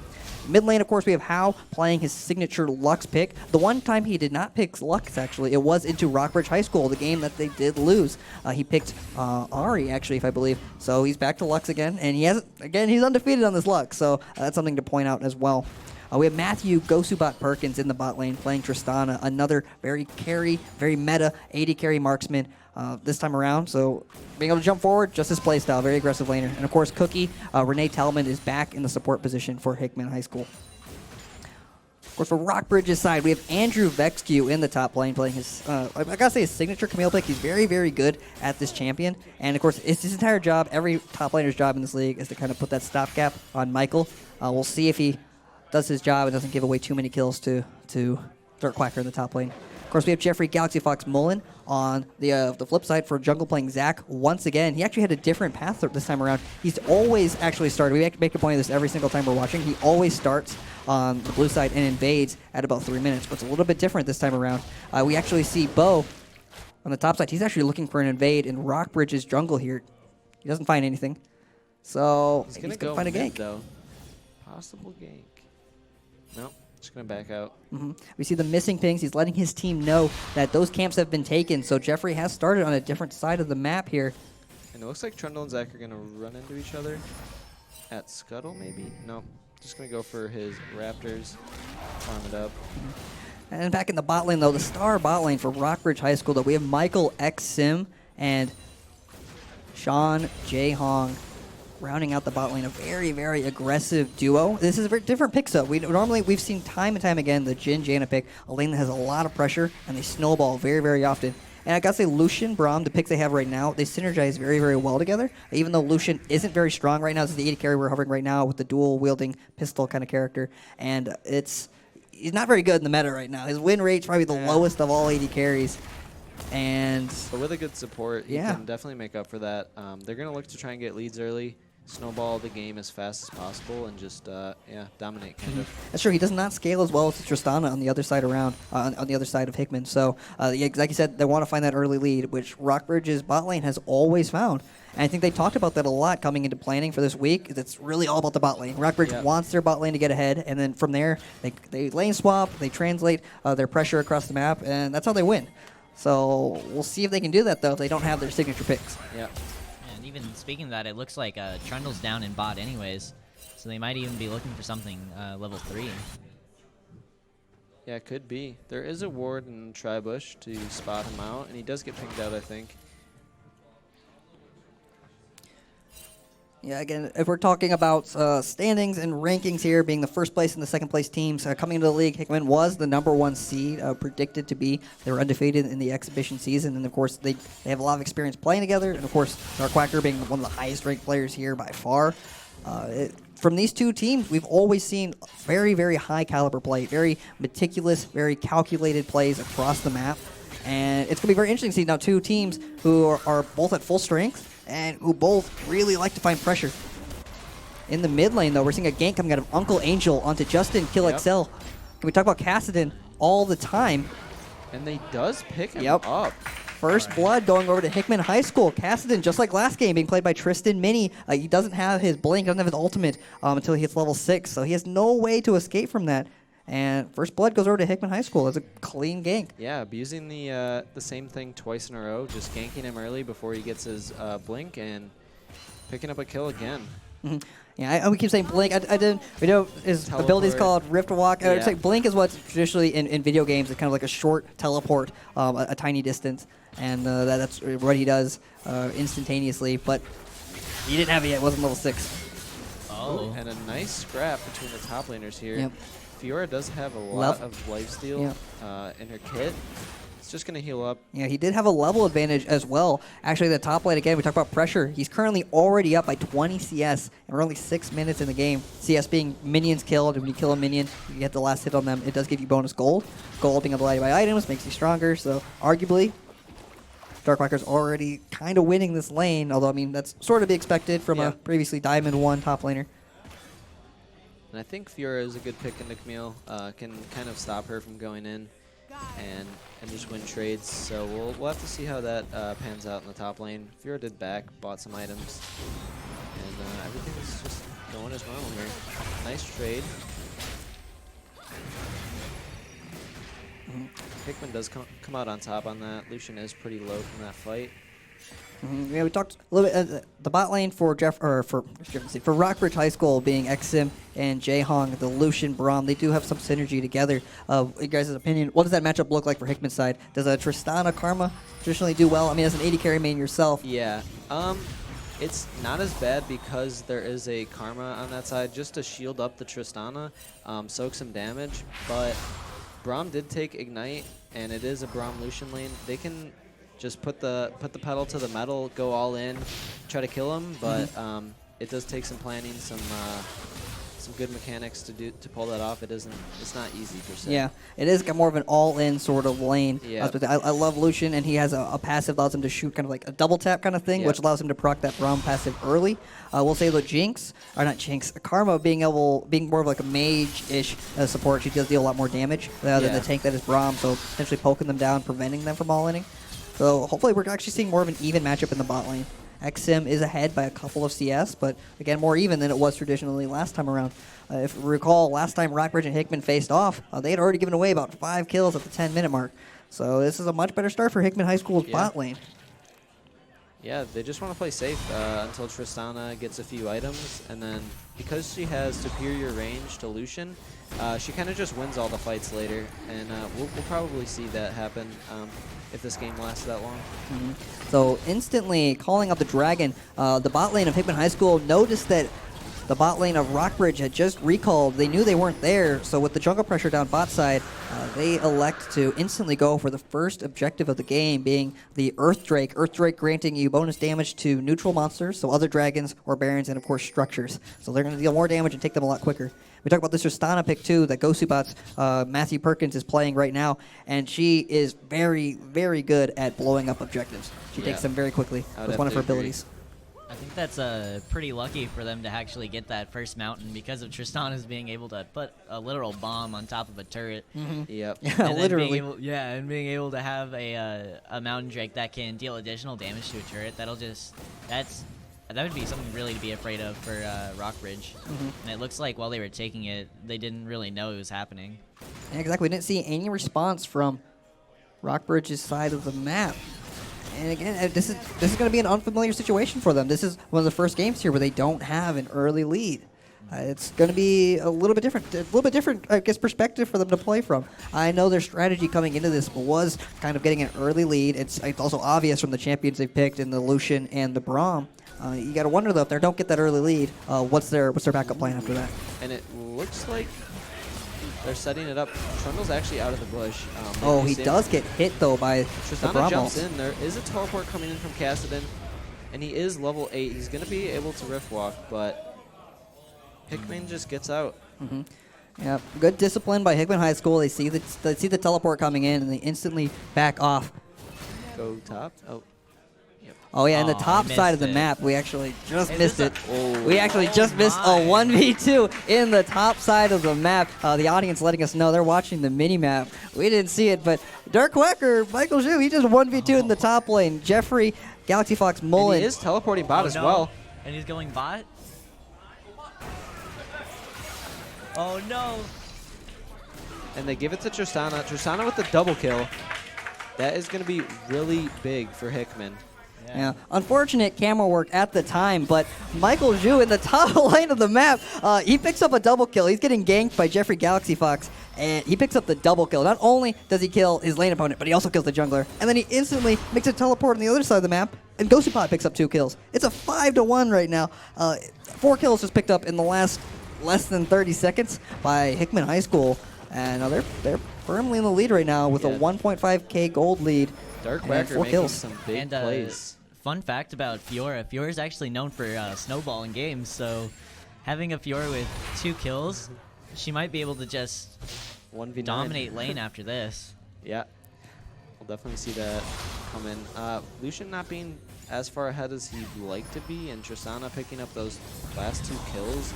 Mid lane, of course, we have Hao playing his signature Lux pick. The one time he did not pick Lux, actually, it was into Rockbridge High School, the game that they did lose. He picked Ari, actually, if I believe. So he's back to Lux again, and he's undefeated on this Lux, so that's something to point out as well. We have Matthew Gosubot Perkins in the bot lane playing Tristana, another very very meta 80 carry marksman this time around. So being able to jump forward, just his playstyle, very aggressive laner. And of course, Cookie, Renee Tellman is back in the support position for Hickman High School. Of course, for Rockbridge's side, we have Andrew Vexcu in the top lane playing his, I gotta say, his signature Camille pick. He's very good at this champion. And of course, it's his entire job, every top laner's job in this league, is to kind of put that stopgap on Michael. We'll see if he does his job and doesn't give away too many kills to Darkquacker in the top lane. Of course, we have Jeffrey Galaxy Fox Mullen on the flip side for jungle playing Zach once again. He actually had a different path this time around. He's always actually started. We make a point of this every single time we're watching. He always starts on the blue side and invades at about 3 minutes, but it's a little bit different this time around. We actually see Bo on the top side. He's actually looking for an invade in Rockbridge's jungle here. He doesn't find anything. So he's going to find a gank. Though. Possible gank. Nope, just going to back out. We see the missing pings. He's letting his team know that those camps have been taken. So Jeffrey has started on a different side of the map here. And it looks like Trundle and Zach are going to run into each other at Scuttle, maybe? No, just going to go for his Raptors, farm it up. And back in the bot lane, though, the star bot lane for Rockbridge High School, though, we have Michael X Sim and Sean J Hong rounding out the bot lane, a very aggressive duo. This is a very different pick up. We've seen time and time again the Jin Jaina pick, a lane that has a lot of pressure, and they snowball very often. And I gotta say, Lucian, Braum, the picks they have right now, they synergize very well together. Even though Lucian isn't very strong right now, this is the 80 carry we're hovering right now with the dual-wielding pistol kind of character, and he's not very good in the meta right now. His win rate's probably the lowest of all 80 carries. But with a good support, he can definitely make up for that. They're going to look to try and get leads early, snowball the game as fast as possible, and just dominate kind of. That's true. He does not scale as well as Tristana on the other side around, on the other side of Hickman. So, like you said, they want to find that early lead, which Rockbridge's bot lane has always found. And I think they talked about that a lot coming into planning for this week. It's really all about the bot lane. Rockbridge wants their bot lane to get ahead, and then from there, they lane swap, they translate their pressure across the map, and that's how they win. So we'll see if they can do that, though, if they don't have their signature picks. Yeah. And even speaking of that, it looks like Trundle's down in bot anyways, so they might even be looking for something level 3. Yeah, it could be. There is a ward in Tribush to spot him out, and he does get pinged out, I think. Yeah, again, if we're talking about standings and rankings here, being the first place and the second place teams coming into the league, Hickman was the #1 seed, predicted to be. They were undefeated in the exhibition season, and of course, they have a lot of experience playing together, and of course, Darkquacker being one of the highest ranked players here by far. From these two teams, we've always seen very high caliber play, very meticulous, very calculated plays across the map, and it's going to be very interesting to see now two teams who are both at full strength, and who both really like to find pressure. In the mid lane, though, we're seeing a gank coming out of Uncle Angel onto Justin Kill XL. Can we talk about Kassadin all the time? And they does pick him up. First blood going over to Hickman High School. Kassadin, just like last game, being played by Tristan Mini. He doesn't have his blink, doesn't have his ultimate until he hits level 6, so he has no way to escape from that. And first blood goes over to Hickman High School. It's a clean gank. Yeah, abusing the same thing twice in a row, just ganking him early before he gets his blink and picking up a kill again. Yeah, we keep saying blink. I didn't. We know his ability's called Rift Walk. It's like blink is what's traditionally in video games. It's kind of like a short teleport, a tiny distance, and that's what he does instantaneously. But he didn't have it yet. It wasn't level 6. Oh, and a nice scrap between the top laners here. Yep. Fiora does have a lot of lifesteal in her kit. just going to heal up. Yeah, he did have a level advantage as well. Actually, the top lane, again, we talk about pressure. He's currently already up by 20 CS, and we're only 6 minutes in the game. CS being minions killed, and when you kill a minion, you get the last hit on them. It does give you bonus gold. Gold being ability by items makes you stronger, so arguably, Darkwalker's already kind of winning this lane, although, I mean, that's sort of be expected from a previously Diamond 1 top laner. And I think Fiora is a good pick into Camille. Can kind of stop her from going in and just win trades. So we'll have to see how that pans out in the top lane. Fiora did back, bought some items, and everything is just going as normal here. Nice trade. Hickman does come out on top on that. Lucian is pretty low from that fight. Yeah, we talked a little bit the bot lane for for Rockbridge High School being Xsim and Jaehong, the Lucian Braum. They do have some synergy together. You guys' opinion, what does that matchup look like for Hickman's side? Does a Tristana Karma traditionally do well? I mean, as an 80 carry main yourself. Yeah. It's not as bad because there is a Karma on that side just to shield up the Tristana, soak some damage. But Braum did take Ignite, and it is a Braum Lucian lane. They can just put the pedal to the metal, go all in, try to kill him, but it does take some planning, some good mechanics to pull that off. It's not easy per se. Yeah, it is more of an all-in sort of lane. Yeah. I love Lucian, and he has a passive that allows him to shoot kind of like a double tap kind of thing, which allows him to proc that Braum passive early. We'll say the Karma being more of like a mage-ish support. She does deal a lot more damage than the tank that is Braum, so potentially poking them down, preventing them from all-inning. So hopefully we're actually seeing more of an even matchup in the bot lane. Xsim is ahead by a couple of CS, but again, more even than it was traditionally last time around. If you recall, last time Rockbridge and Hickman faced off, they had already given away about 5 kills at the 10-minute mark. So this is a much better start for Hickman High School's bot lane. Yeah, they just want to play safe until Tristana gets a few items, and then because she has superior range to Lucian, she kind of just wins all the fights later, and we'll probably see that happen if this game lasts that long. So instantly calling out the Dragon, the bot lane of Hickman High School noticed that the bot lane of Rockbridge had just recalled. They knew they weren't there, so with the jungle pressure down bot side, they elect to instantly go for the first objective of the game, being the Earth Drake. Earth Drake granting you bonus damage to neutral monsters, so other dragons or barons, and of course structures. So they're going to deal more damage and take them a lot quicker. We talk about this Tristana pick too that Gosubot's Matthew Perkins is playing right now, and she is very, very good at blowing up objectives. She takes them very quickly. That's one of her abilities. I think that's pretty lucky for them to actually get that first mountain because of Tristana's being able to put a literal bomb on top of a turret. Yep. Yeah, literally. And being able to have a mountain drake that can deal additional damage to a turret, that would be something really to be afraid of for Rockbridge. And it looks like while they were taking it, they didn't really know it was happening. Yeah, exactly. We didn't see any response from Rockbridge's side of the map. And again, this is going to be an unfamiliar situation for them. This is one of the first games here where they don't have an early lead. It's going to be a little bit different, I guess, perspective for them to play from. I know their strategy coming into this was kind of getting an early lead. It's also obvious from the champions they've picked in the Lucian and the Braum. You got to wonder though, if they don't get that early lead, what's their backup plan after that? And it looks like they're setting it up. Trundle's actually out of the bush. He does get hit though by the Tristana jumps Braum. in. There is a teleport coming in from Kassadin, and he is level 8. He's going to be able to rift walk, but Hickman just gets out. Yeah, good discipline by Hickman High School. They see the teleport coming in, and they instantly back off. Go top. Oh yeah, in the top side of the map, we actually just missed it. We actually just missed a 1v2 in the top side of the map. The audience letting us know they're watching the mini-map. We didn't see it, but Darkwalker, Michael Zhu, he just 1v2 in the top lane. Jeffrey, Galaxy Fox, Mullen. And he is teleporting bot as well. And he's going bot? Oh no! And they give it to Tristana. Tristana with the double kill. That is going to be really big for Hickman. Yeah, unfortunate camera work at the time, but Michael Zhu in the top lane of the map, he picks up a double kill. He's getting ganked by Jeffrey Galaxy Fox, and he picks up the double kill. Not only does he kill his lane opponent, but he also kills the jungler, and then he instantly makes a teleport on the other side of the map, and Ghostupod picks up 2 kills. It's a 5-1 right now. 4 kills just picked up in the last less than 30 seconds by Hickman High School. And they're firmly in the lead right now with a Yeah. 1.5k gold lead. Dark and Whacker 4 making kills. some big And plays. fun fact about Fiora: Fiora is actually known for snowballing games. So having a Fiora with 2 kills, she might be able to just 1v9. dominate lane after this. Yeah, we'll definitely see that come in. Lucian not being as far ahead as he'd like to be, and Tristana picking up those last 2 kills.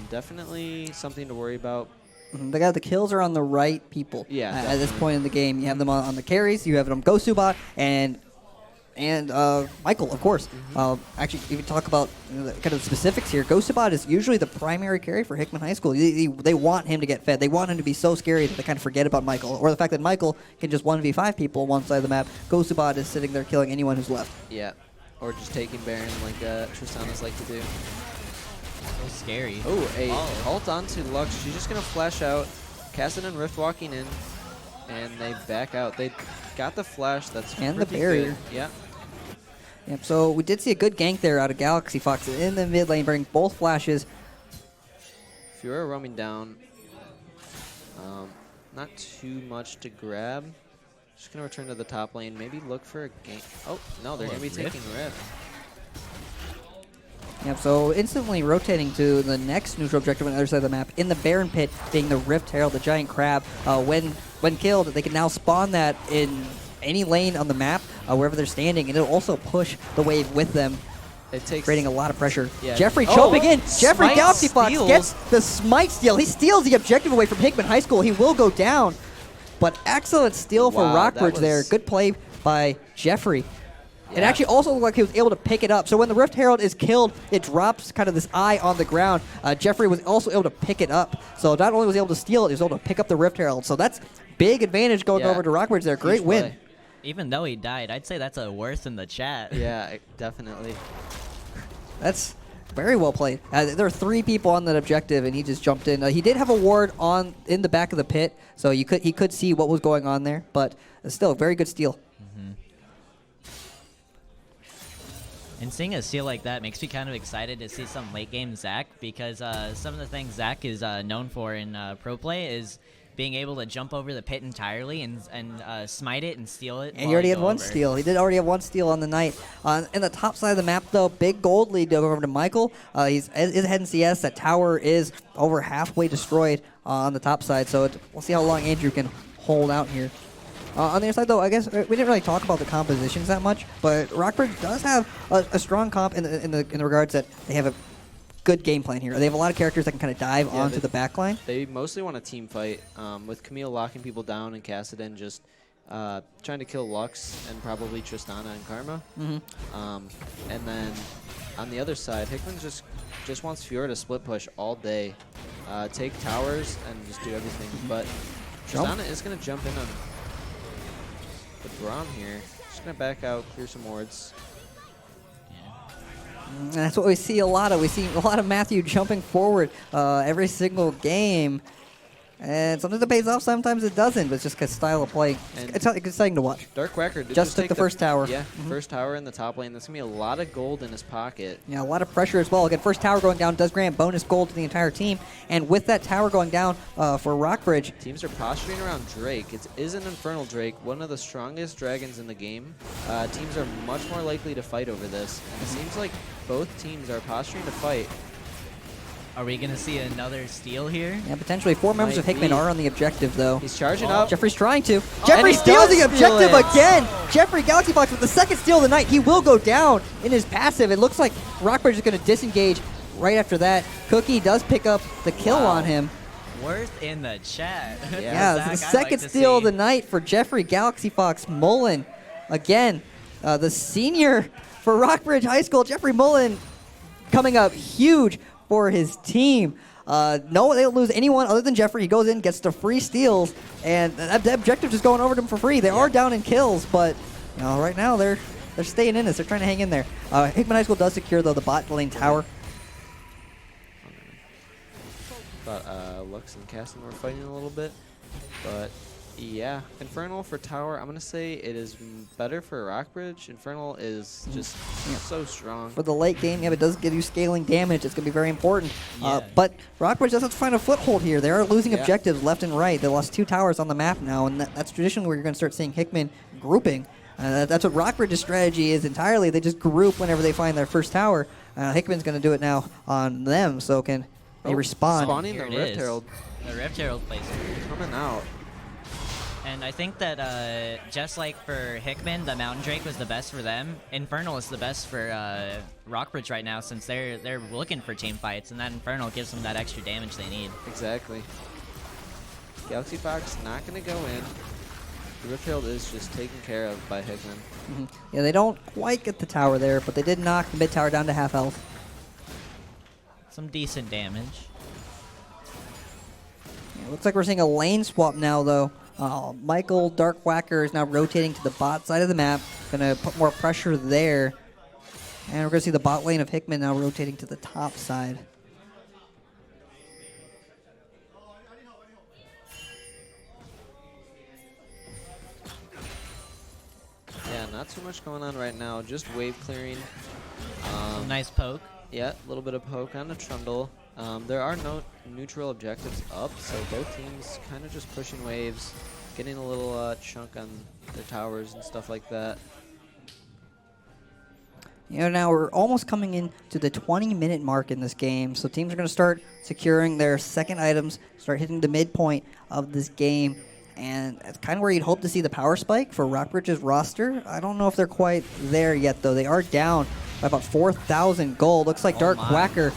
Definitely something to worry about. The kills are on the right people. Yeah, At this definitely. point in the game, you have them on the carries. You have them Gosubot and Michael, of course. Actually, if you talk about the kind of specifics here, Gosubot is usually the primary carry for Hickman High School. They want him to get fed. They want him to be so scary that they kind of forget about Michael, or the fact that Michael can just 1v5 people on one side of the map. Gosubot is sitting there killing anyone who's left. Yeah, or just taking Baron like Tristana's like to do. So scary. Oh, a ult onto Lux. She's just going to flash out. Cassid and Rift walking in, and they back out. They got the flash. That's And the pretty barrier. good. Yeah. Yep, so we did see a good gank there out of Galaxy Fox in the mid lane, bringing both flashes. Fiora roaming down. Not too much to grab. Just going to return to the top lane. Maybe look for a gank. Oh, no, they're going to be Rift? taking Rift. Yep, so instantly rotating to the next neutral objective on the other side of the map, in the Baron Pit, being the Rift Herald, the giant crab. When killed, they can now spawn that in any lane on the map, wherever they're standing, and it'll also push the wave with them, It takes creating a lot of pressure. Yeah. Jeffrey Oh, jumping in. Jeffrey Smite Galaxy Fox steals. gets the Smite steal. He steals the objective away from Hickman High School. He will go down, but excellent steal for Wow, that Rockbridge there. was- Good play by Jeffrey. It Yeah. actually also looked like he was able to pick it up. So when the Rift Herald is killed, it drops kind of this eye on the ground. Jeffrey was also able to pick it up. So not only was he able to steal it, he was able to pick up the Rift Herald. So that's big advantage going Yeah. over to Rockbridge there. Great Huge win. play. Even though he died, I'd say that's a worse in the chat. Yeah, definitely. That's very well played. There are 3 people on that objective, and he just jumped in. He did have a ward in the back of the pit, so he could see what was going on there. But still, very good steal. And seeing a steal like that makes me kind of excited to see some late game Zach, because some of the things Zach is known for in pro play is being able to jump over the pit entirely and smite it and steal it. And he while already you had go one over. steal. He did already have 1 steal on the night. In the top side of the map, though, big gold lead over to Michael. He's ahead in CS. That tower is over halfway destroyed on the top side. So we'll see how long Andrew can hold out here. On the other side, though, I guess we didn't really talk about the compositions that much, but Rockbridge does have a strong comp in the regards that they have a good game plan here. They have a lot of characters that can kind of dive Yeah, onto they- the back line. They mostly want a team fight, with Camille locking people down and Cassidin just trying to kill Lux and probably Tristana and Karma. And then on the other side, Hickman just wants Fiora to split push all day, take towers and just do everything. But Jump. Tristana is going to jump in on the Braum here. Just going to back out, clear some wards. And that's what we see a lot of. We see a lot of Matthew jumping forward every single game. And sometimes it pays off, sometimes it doesn't, but it's just a style of play. And- It's exciting to watch. Dark Whacker did Just took take the first tower. Yeah, first tower in the top lane. That's going to be a lot of gold in his pocket. Yeah, a lot of pressure as well. Again, first tower going down does grant bonus gold to the entire team. And with that tower going down for Rockbridge, Teams are posturing around Drake. It is an Infernal Drake, one of the strongest dragons in the game. Teams are much more likely to fight over this. And it seems like both teams are posturing to fight. Are we going to see another steal here? yeah, potentially 4 members of Might Hickman be. are on the objective, though. He's charging up. Jeffrey's trying to. Jeffrey he steals does the steal objective it. again. Jeffrey Galaxy Fox with the second steal of the night. He will go down in his passive. It looks like Rockbridge is going to disengage right after that. Cookie does pick up the kill Wow. on him. Worth in the chat. Yeah, Zach, it's the I'd second like to steal of see. the night for Jeffrey Galaxy Fox Mullen. Again, the senior for Rockbridge High School, Jeffrey Mullen, coming up huge for his team. No, they don't lose anyone other than Jeffrey. He goes in, gets the free steals, and the objective is going over to him for free. They are down in kills, but right now they're staying in this. They're trying to hang in there. Hickman High School does secure, though, the bot lane tower. Thought Lux and Cassin were fighting a little bit, but Yeah, Infernal for tower, I'm going to say it is better for Rockbridge. Infernal is just so strong. For the late game, yeah, it does give you scaling damage. It's going to be very important. Yeah. But Rockbridge does have to find a foothold here. They are losing Yeah. objectives left and right. They lost 2 towers on the map now, and that's traditionally where you're going to start seeing Hickman grouping. That's what Rockbridge's strategy is entirely. They just group whenever they find their first tower. Hickman's going to do it now on them, so can they respond? Spawning Here the it Rift is. Herald The Rift Herald plays. coming out. And I think that just like for Hickman, the Mountain Drake was the best for them. Infernal is the best for Rockbridge right now, since they're looking for team fights, and that Infernal gives them that extra damage they need. Exactly. Galaxy Fox not going to go in. The Rift Herald is just taken care of by Hickman. Yeah, they don't quite get the tower there, but they did knock the mid tower down to half health. Some decent damage. Yeah, looks like we're seeing a lane swap now, though. Michael Darkwhacker is now rotating to the bot side of the map. Going to put more pressure there. And we're going to see the bot lane of Hickman now rotating to the top side. Yeah, not too much going on right now. Just wave clearing. Nice poke. Yeah, a little bit of poke on the Trundle. There are no neutral objectives up, so both teams kind of just pushing waves, getting a little chunk on their towers and stuff like that. You know, now we're almost coming into the 20-minute mark in this game, so teams are going to start securing their second items, start hitting the midpoint of this game, and it's kind of where you'd hope to see the power spike for Rockbridge's roster. I don't know if they're quite there yet, though. They are down by about 4,000 gold. Looks like Darkwhacker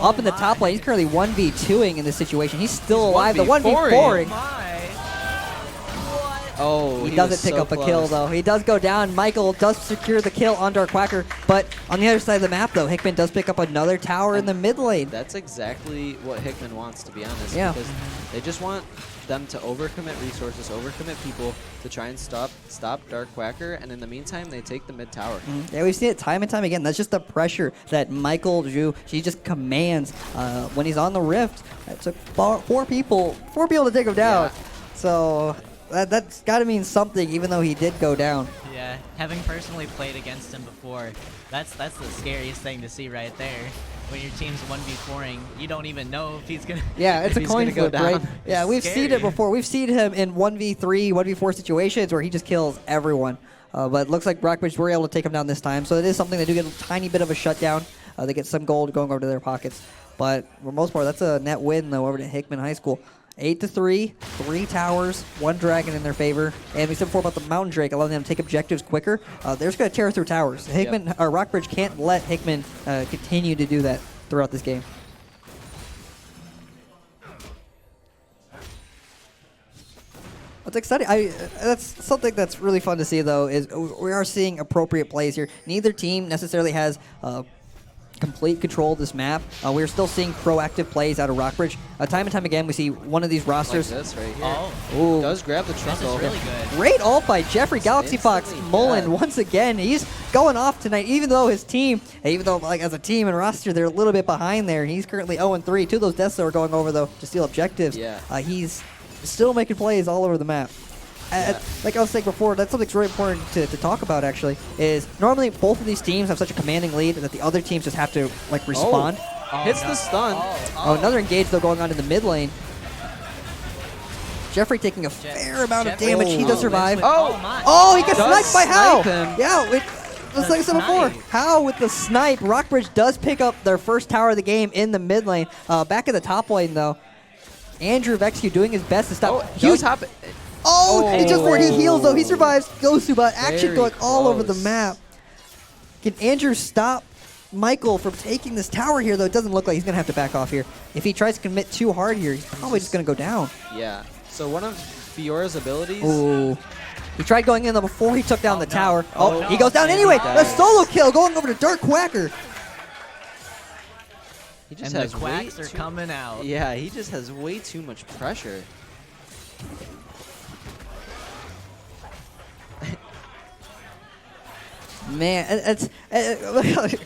up in the top lane. He's currently 1v2ing in this situation. He's still alive. The 1v4ing. Oh, He doesn't was pick so up a kill, close. though. He does go down. Michael does secure the kill on Darkwhacker, but on the other side of the map, though, Hickman does pick up another tower in the mid lane. That's exactly what Hickman wants, to be honest. Yeah. Because they just want them to overcommit resources, overcommit people to try and stop Darkwhacker, and in the meantime, they take the mid tower. Yeah, we've seen it time and time again. That's just the pressure that Michael Zhu, he just commands when he's on the Rift. It took four people to take him down. Yeah. So that's got to mean something, even though he did go down. Yeah, having personally played against him before, that's the scariest thing to see right there. When your team's 1v4ing, you don't even know if he's gonna. Yeah, it's a he's coin gonna go flip, right? down. Yeah, we've seen it Scary. before. We've seen him in 1v3, 1v4 situations where he just kills everyone. But it looks like Rockbridge were able to take him down this time. So it is something they do get a tiny bit of a shutdown. They get some gold going over to their pockets. But for the most part, that's a net win, though, over to Hickman High School. 8-3, 3 towers, 1 dragon in their favor. And we said before about the Mountain Drake, allowing them to take objectives quicker. They're just going to tear through towers. Hickman, or Rockbridge can't let Hickman continue to do that throughout this game. What's exciting, that's something that's really fun to see, though, is we are seeing appropriate plays here. Neither team necessarily has complete control of this map. We're still seeing proactive plays out of Rockbridge. Time and time again, we see one of these Like rosters. this right here. Oh, Ooh. Does grab the this Trundle. is really good. Great ult by Jeffrey Galaxy Fox Instantly Mullen dead. once again. He's going off tonight, even though his team, like as a team and roster, they're a little bit behind there. He's currently 0-3. 2 of those deaths that are going over, though, to steal objectives. Yeah. He's still making plays all over the map. Like I was saying before, that's something that's really important to talk about, actually, is normally both of these teams have such a commanding lead that the other teams just have to, like, respond. Hits the stun. Oh, another engage, though, going on in the mid lane. Jeffrey taking a fair amount of damage. He does survive. Oh. my. Oh, he gets Does sniped by Hal. snipe him. Yeah, just like I said before, snipe. Hal with the snipe. Rockbridge does pick up their first tower of the game in the mid lane. Back in the top lane, though, Andrew Vexcu doing his best to stop. Does hop. It's just where he heals, though. He survives. Gosu, but action Very going all over the close. map. Can Andrew stop Michael from taking this tower here, though? It doesn't look like he's going to have to back off here. If he tries to commit too hard here, he's probably just going to go down. Yeah. So one of Fiora's abilities. Ooh. He tried going in, though, before he took down the tower. Oh, He goes down and anyway. he A dies. solo kill going over to Darkwhacker. He just And has the quacks way are too- coming out. Yeah, he just has way too much pressure. Man, it's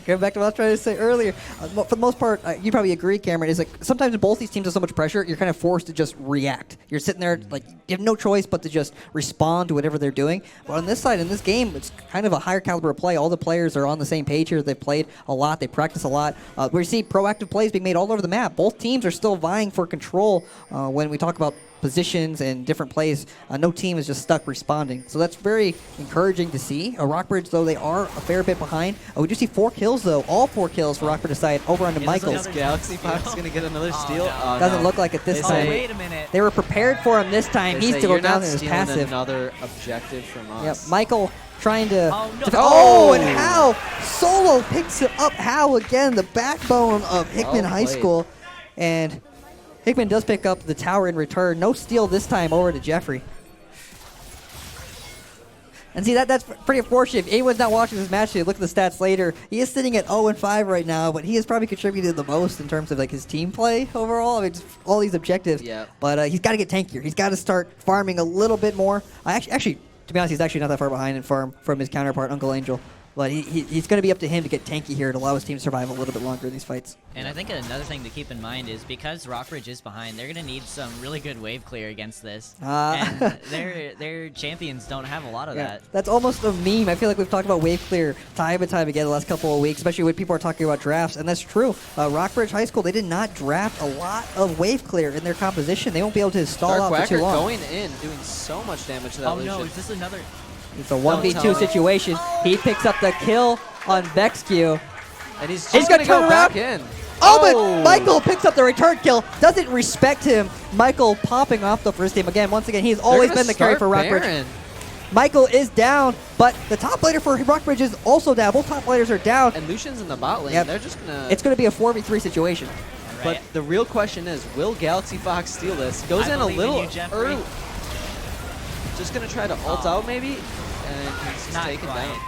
going back to what I was trying to say earlier. For the most part, you probably agree, Cameron, is like sometimes in both these teams have so much pressure, you're kind of forced to just react. You're sitting there, like, you have no choice but to just respond to whatever they're doing. But on this side, in this game, it's kind of a higher caliber of play. All the players are on the same page here. They've played a lot. They practice a lot. We see proactive plays being made all over the map. Both teams are still vying for control when we talk about positions and different plays. No team is just stuck responding. So that's very encouraging to see. Rockbridge, though, they are a fair bit behind. We do see 4 kills, though. All 4 kills for Rockbridge side over onto Michael. Is Galaxy Fox going to get another steal? no. Oh, Doesn't no. look like it this They time. say- Wait a minute. They were prepared for him this time. They He's say, to go "You're down not in his stealing passive. another objective from Yep, us." Michael trying to... Oh, no. Oh, and Hal solo picks it up. Hal again, the backbone of Hickman Well High played. School. And Hickman does pick up the tower in return. No steal this time over to Jeffrey. And see, that's pretty unfortunate. If anyone's not watching this match, they look at the stats later. He is sitting at 0-5 right now, but he has probably contributed the most in terms of like his team play overall. I mean, just all these objectives. Yeah. But he's got to get tankier. He's got to start farming a little bit more. Actually, to be honest, he's actually not that far behind in farm from his counterpart, Uncle Angel. But he's going to be up to him to get tanky here and allow his team to survive a little bit longer in these fights. And I think another thing to keep in mind is because Rockbridge is behind, they're going to need some really good wave clear against this. And their champions don't have a lot of that. That's almost a meme. I feel like we've talked about wave clear time and time again the last couple of weeks, especially when people are talking about drafts, and that's true. Rockbridge High School, they did not draft a lot of wave clear in their composition. They won't be able to stall Dark out for Whacker too long. going in, doing so much damage to that Oh Lucian. no, is this another? It's a tell 1v2 me. situation. He picks up the kill on VexQ. And he's He's just gonna going to go turn back around. in. Oh, but Michael picks up the return kill. Doesn't respect him. Michael popping off the first team again. Once again, he's always been the carry for Rockbridge. Baron. Michael is down, but the top laner for Rockbridge is also down. Both top laners are down. And Lucian's in the bot lane. Yep. They're just going to... It's going to be a 4v3 situation. All But right. the real question is, will Galaxy Fox steal this? Goes I in a believe in little you, Jeffrey. early. Just going to try to ult out maybe, and he's just Not taken quite. down.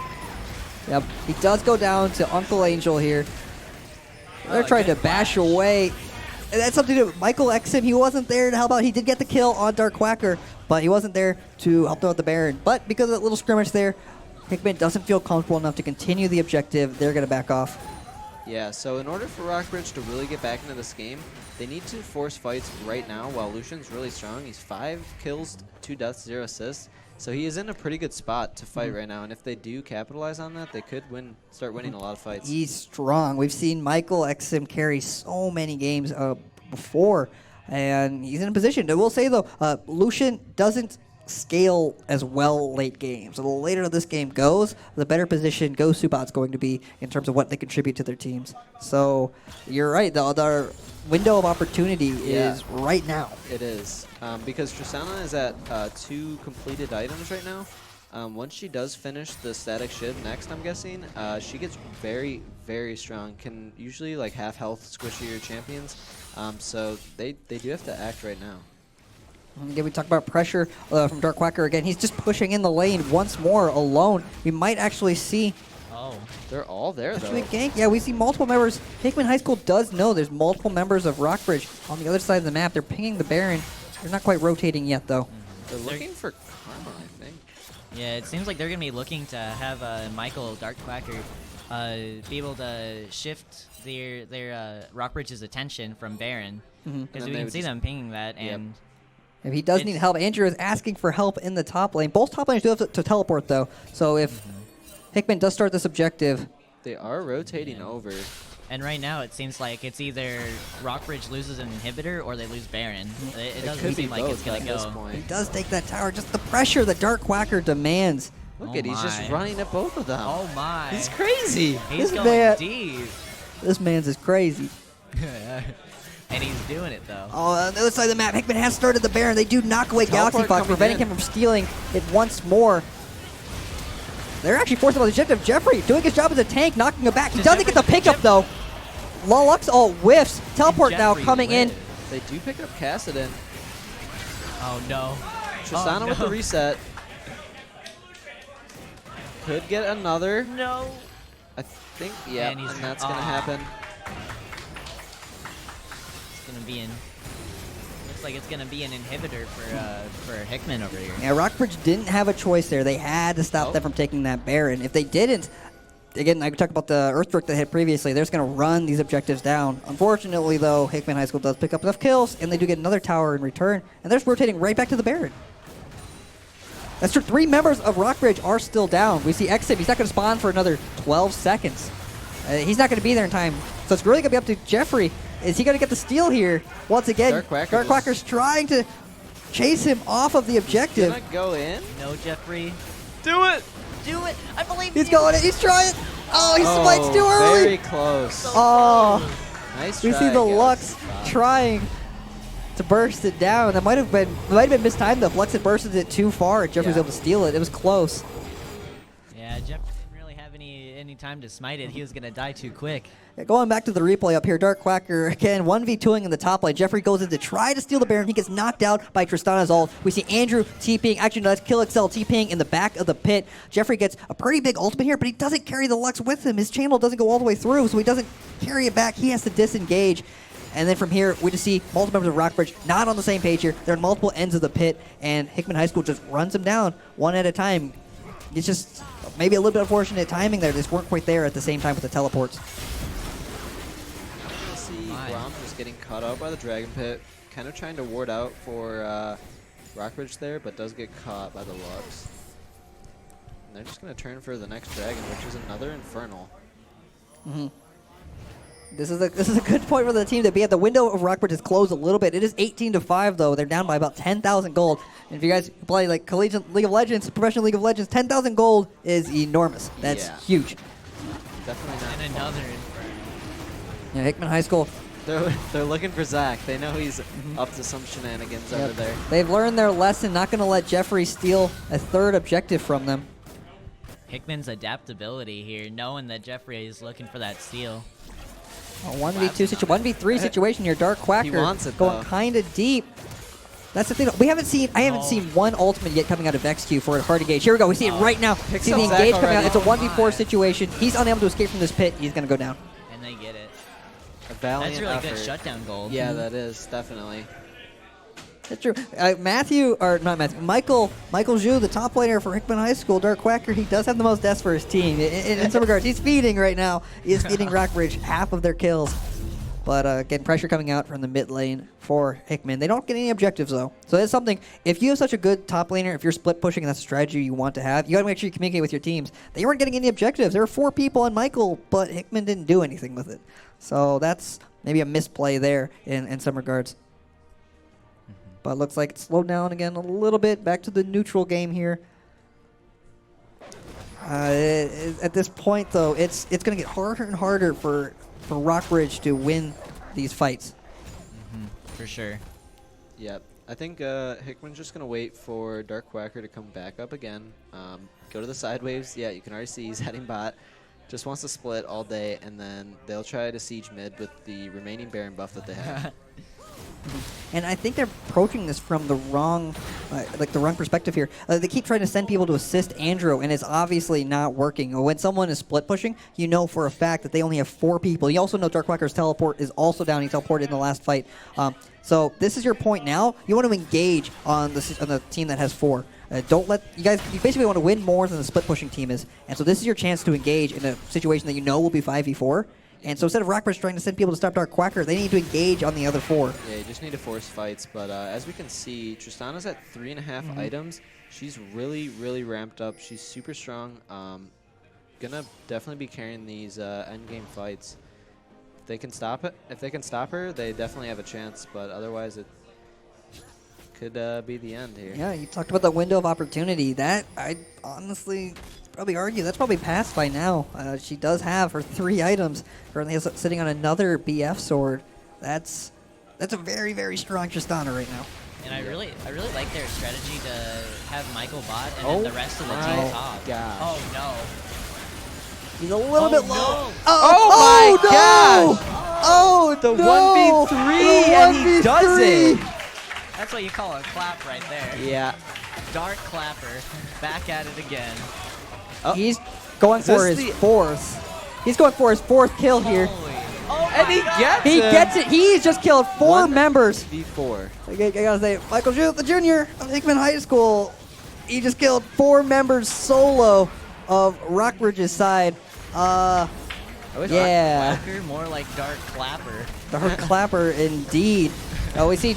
Yep, he does go down to Uncle Angel here. They're trying to good bash flash. away. And that's something to Michael Exim. He wasn't there to help out. He did get the kill on Dark Quacker, but he wasn't there to help out the Baron. But because of that little scrimmage there, Hickman doesn't feel comfortable enough to continue the objective. They're going to back off. Yeah, so in order for Rockbridge to really get back into this game, they need to force fights right now while Lucian's really strong. He's 5 kills, 2 deaths, 0 assists. So he is in a pretty good spot to fight right now. And if they do capitalize on that, they could start winning a lot of fights. He's strong. We've seen Michael Exim carry so many games before, and he's in a position. I will say, though, Lucian doesn't scale as well late game. So the later this game goes, the better position Go Subot's going to be in terms of what they contribute to their teams. So you're right. The window of opportunity is right now. It is. Because Tristana is at 2 completed items right now. Once she does finish the static shiv next, I'm guessing, she gets very, very strong. Can usually like half health squishy your champions. So they do have to act right now. Again, we talk about pressure from Dark Quacker again. He's just pushing in the lane once more alone. We might actually see Oh. They're all there actually though. gank. Yeah, we see multiple members. Hickman High School does know there's multiple members of Rockbridge on the other side of the map. They're pinging the Baron. They're not quite rotating yet, though. They're looking for Karma, I think. Yeah, it seems like they're going to be looking to have Michael Dark Quacker be able to shift their Rockbridge's attention from Baron. Mm-hmm. Because And we then can they see would them pinging that, and If he does need help, Andrew is asking for help in the top lane. Both top lanes do have to teleport, though. So if Hickman does start this objective, They are rotating over. and right now it seems like it's either Rockbridge loses an inhibitor or they lose Baron. It doesn't could be seem like it's both going at to this go. he point. does take that tower. Just the pressure that Dark Quacker demands. Look Oh at, he's just my. running at both of them. Oh my. He's crazy. He's This going man- deep. This man's is crazy. And he's doing it though. Oh, on the other side of the map, Hickman has started the Baron. They do knock away Galaxy Teleport Fox, coming preventing in. him from stealing it once more. They're actually forcing on the objective. Jeffrey doing his job as a tank, knocking him back. He doesn't get the pickup, though. Lulux all whiffs. Teleport now Jeffrey coming in. lives. They do pick up Kassadin. Oh no. Tristana Oh, with the no. reset. Could get another. No. I think, yeah, And and, he's- that's going to happen. It's gonna be in. Looks like it's gonna be an inhibitor for Hickman over here. Yeah, Rockbridge didn't have a choice there. They had to stop Oh. them from taking that Baron. If they didn't, again, I talked about the Earthquake they had previously. They're just going to run these objectives down. Unfortunately, though, Hickman High School does pick up enough kills, and they do get another tower in return, and they're just rotating right back to the Baron. That's true. 3 members of Rockbridge are still down. We see Exim. He's not going to spawn for another 12 seconds. He's not going to be there in time. So it's really going to be up to Jeffrey. Is he going to get the steal here? Once again, Dark Quacker's trying to chase him off of the objective. Gonna go in? No, Jeffrey. Do it! Do it! I believe He's you. going in. He's trying. Oh, he spikes too early. Very close. Oh, Nice we try, see the guys. Lux trying to burst it down. That might have been mistimed though. If Lux had bursted it too far, and Jeffrey was able to steal it. It was close. Yeah, Jeffrey didn't really have any time to smite it. He was gonna die too quick. Yeah, going back to the replay up here, Dark Quacker again 1v2ing in the top lane. Jeffrey goes in to try to steal the Baron. He gets knocked out by Tristana's ult. We see Andrew TPing, actually no, that's KillXL TPing in the back of the pit. Jeffrey gets a pretty big ultimate here, but he doesn't carry the Lux with him. His channel doesn't go all the way through, so he doesn't carry it back. He has to disengage. And then from here, we just see multiple members of Rockbridge not on the same page here. They're on multiple ends of the pit, and Hickman High School just runs them down one at a time. It's just maybe a little bit unfortunate timing there. They just weren't quite there at the same time with the teleports. Grom just getting caught out by the Dragon Pit, kind of trying to ward out for Rockbridge there, but does get caught by the Lux. And they're just going to turn for the next dragon, which is another Infernal. This is a good point for the team to be at. The window of Rockbridge is closed a little bit. It is 18-5 though. They're down by about 10,000 gold. And if you guys play like collegiate League of Legends, professional League of Legends, 10,000 gold is enormous. That's huge. Definitely not. And another Inferno. Yeah, Hickman High School. They're looking for Zach. They know he's up to some shenanigans over there. They've learned their lesson. Not going to let Jeffrey steal a third objective from them. Hickman's adaptability here, knowing that Jeffrey is looking for that steal. A 1v3 situation here. Dark Quacker wants it, going though. kind of deep. That's the thing. I haven't seen one ultimate yet coming out of XQ for hard to gauge. Here we go. We see it right now. See the up Zach engage coming out. already. It's a 1v4 situation. He's unable to escape from this pit. He's going to go down. And they get it. A valiant That's really effort. good shutdown gold. Yeah, that is, definitely. That's true. Michael Zhu, the top laner for Hickman High School, Dark Quacker, he does have the most deaths for his team. In some regards, he's feeding right now. He is feeding Rockbridge half of their kills. But again, pressure coming out from the mid lane for Hickman. They don't get any objectives, though. So that's something, if you have such a good top laner, if you're split pushing and that's a strategy you want to have, you got to make sure you communicate with your teams. They weren't getting any objectives. There were 4 people on Michael, but Hickman didn't do anything with it. So that's maybe a misplay there in some regards. But it looks like it's slowed down again a little bit. Back to the neutral game here. At this point, though, it's going to get harder and harder for Rockbridge to win these fights. For sure. Yep. I think Hickman's just going to wait for Dark Quacker to come back up again. Go to the side waves. Yeah, you can already see he's heading bot. Just wants to split all day, and then they'll try to siege mid with the remaining Baron buff that they have. And I think they're approaching this from the wrong, the wrong perspective here. They keep trying to send people to assist Andrew, and it's obviously not working. When someone is split pushing, you know for a fact that they only have 4 people. You also know Dark Quacker's teleport is also down. He teleported in the last fight. So this is your point now. You want to engage on the team that has 4. Don't let you guys. You basically want to win more than the split pushing team is, and so this is your chance to engage in a situation that you know will be 5v4. And so instead of Rockbridge trying to send people to stop Dark Quacker, they need to engage on the other 4. Yeah, you just need to force fights. But as we can see, Tristana's at 3.5 items. She's really, really ramped up. She's super strong. Gonna definitely be carrying these endgame fights. If they can stop her, they definitely have a chance. But otherwise, it could be the end here. Yeah, you talked about the window of opportunity. That, I honestly probably argue, that's probably passed by now. She does have her 3 items. Currently sitting on another BF sword. That's a very, very strong Tristana right now. And I really like their strategy to have Michael bot and then the rest of the team top. Gosh. Oh no. He's a little bit low. No. Oh my gosh! Oh, The no! 1v3 and he does it! That's what you call a clap right there. Yeah. Dark clapper. Back at it again. Oh. He's going for his this the- 4th. He's going for his 4th kill here. Holy. Oh And my he God. gets He it! gets it. He's just killed 4 members. 1v4. I gotta say, Michael Zhu, the junior of Hickman High School, he just killed 4 members solo of Rockbridge's side. I wish Yeah. Quacker, more like Dark Clapper. Dark Clapper, indeed. We see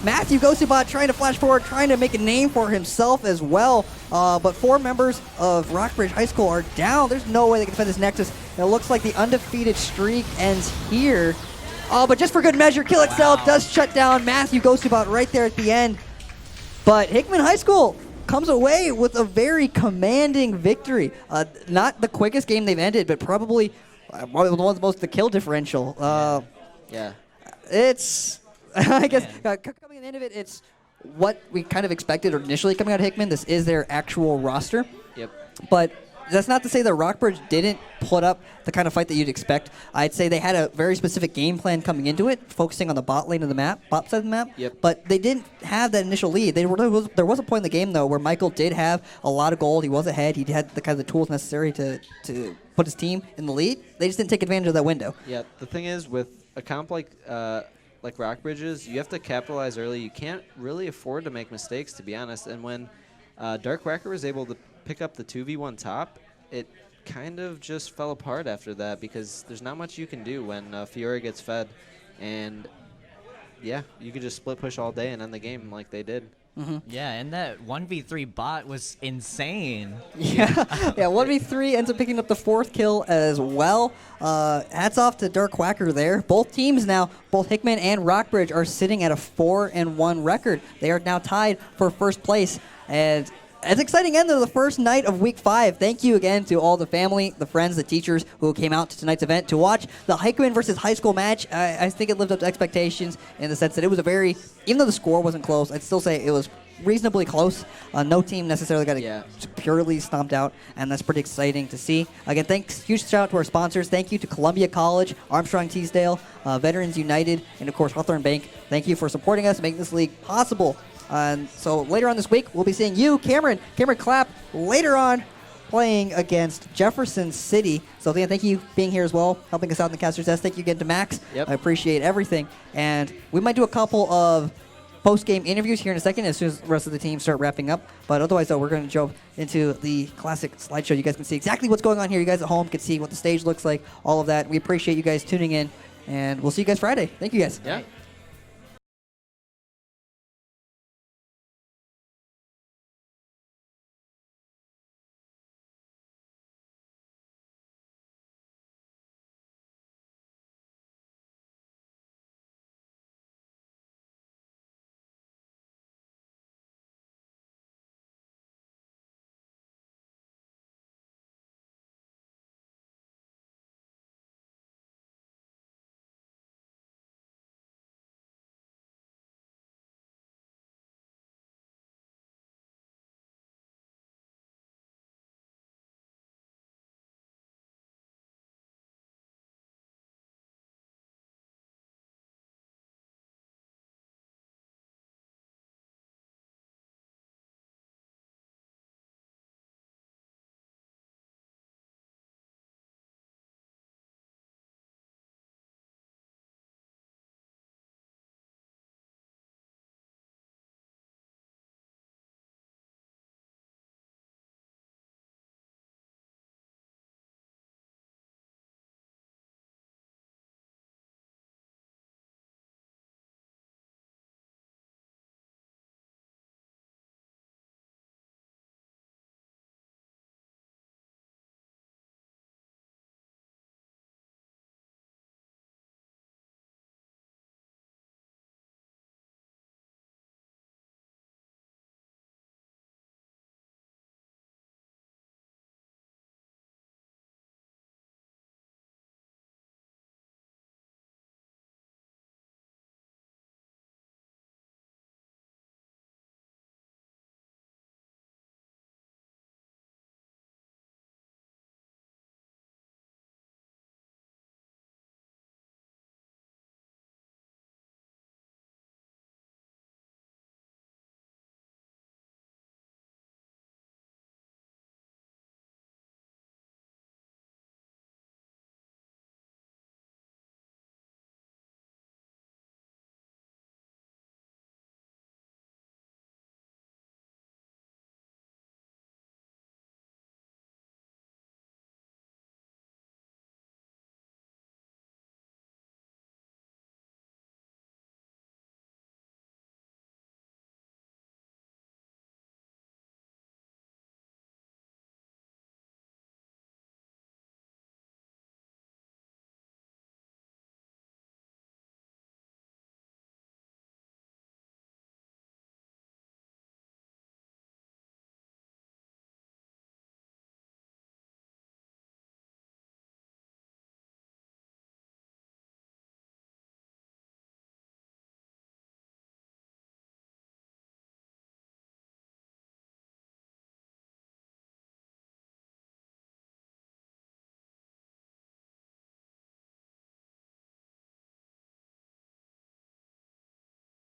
Matthew Gosubot trying to flash forward, trying to make a name for himself as well. But 4 members of Rockbridge High School are down. There's no way they can defend this Nexus. And it looks like the undefeated streak ends here. But just for good measure, Kill Excel does shut down Matthew Gosubot right there at the end. But Hickman High School comes away with a very commanding victory. Not the quickest game they've ended, but probably one of the most the kill differential. Yeah. It's, I guess, coming at the end of it, it's what we kind of expected initially coming out of Hickman. This is their actual roster. Yep. But that's not to say that Rockbridge didn't put up the kind of fight that you'd expect. I'd say they had a very specific game plan coming into it, focusing on the bot lane of the map, bot side of the map. Yep. But they didn't have that initial lead. There was a point in the game, though, where Michael did have a lot of gold. He was ahead. He had the kind of the tools necessary to put his team in the lead. They just didn't take advantage of that window. Yeah. The thing is, with a comp like Rockbridge's, you have to capitalize early. You can't really afford to make mistakes, to be honest. And when Dark Quacker was able to pick up the 2v1 top, it kind of just fell apart after that because there's not much you can do when Fiora gets fed. And, yeah, you could just split push all day and end the game like they did. Yeah, and that 1v3 bot was insane. Yeah, 1v3 ends up picking up the 4th kill as well. Hats off to Dark Quacker there. Both teams now, both Hickman and Rockbridge, are sitting at a 4-1 record. They are now tied for first place. And it's an exciting end to the first night of Week 5. Thank you again to all the family, the friends, the teachers who came out to tonight's event to watch the Hickman versus High School match. I think it lived up to expectations in the sense that it was a very, even though the score wasn't close, I'd still say it was reasonably close. No team necessarily got purely stomped out, and that's pretty exciting to see. Again, thanks, huge shout out to our sponsors. Thank you to Columbia College, Armstrong Teasdale, Veterans United, and of course Hawthorne Bank. Thank you for supporting us, making this league possible. And so later on this week, we'll be seeing you, Cameron Clapp, later on playing against Jefferson City. So again, thank you for being here as well, helping us out in the caster's desk. Thank you again to Max. Yep. I appreciate everything. And we might do a couple of post-game interviews here in a second as soon as the rest of the team start wrapping up. But otherwise, though, we're going to jump into the classic slideshow. You guys can see exactly what's going on here. You guys at home can see what the stage looks like, all of that. We appreciate you guys tuning in, and we'll see you guys Friday. Thank you, guys. Yeah.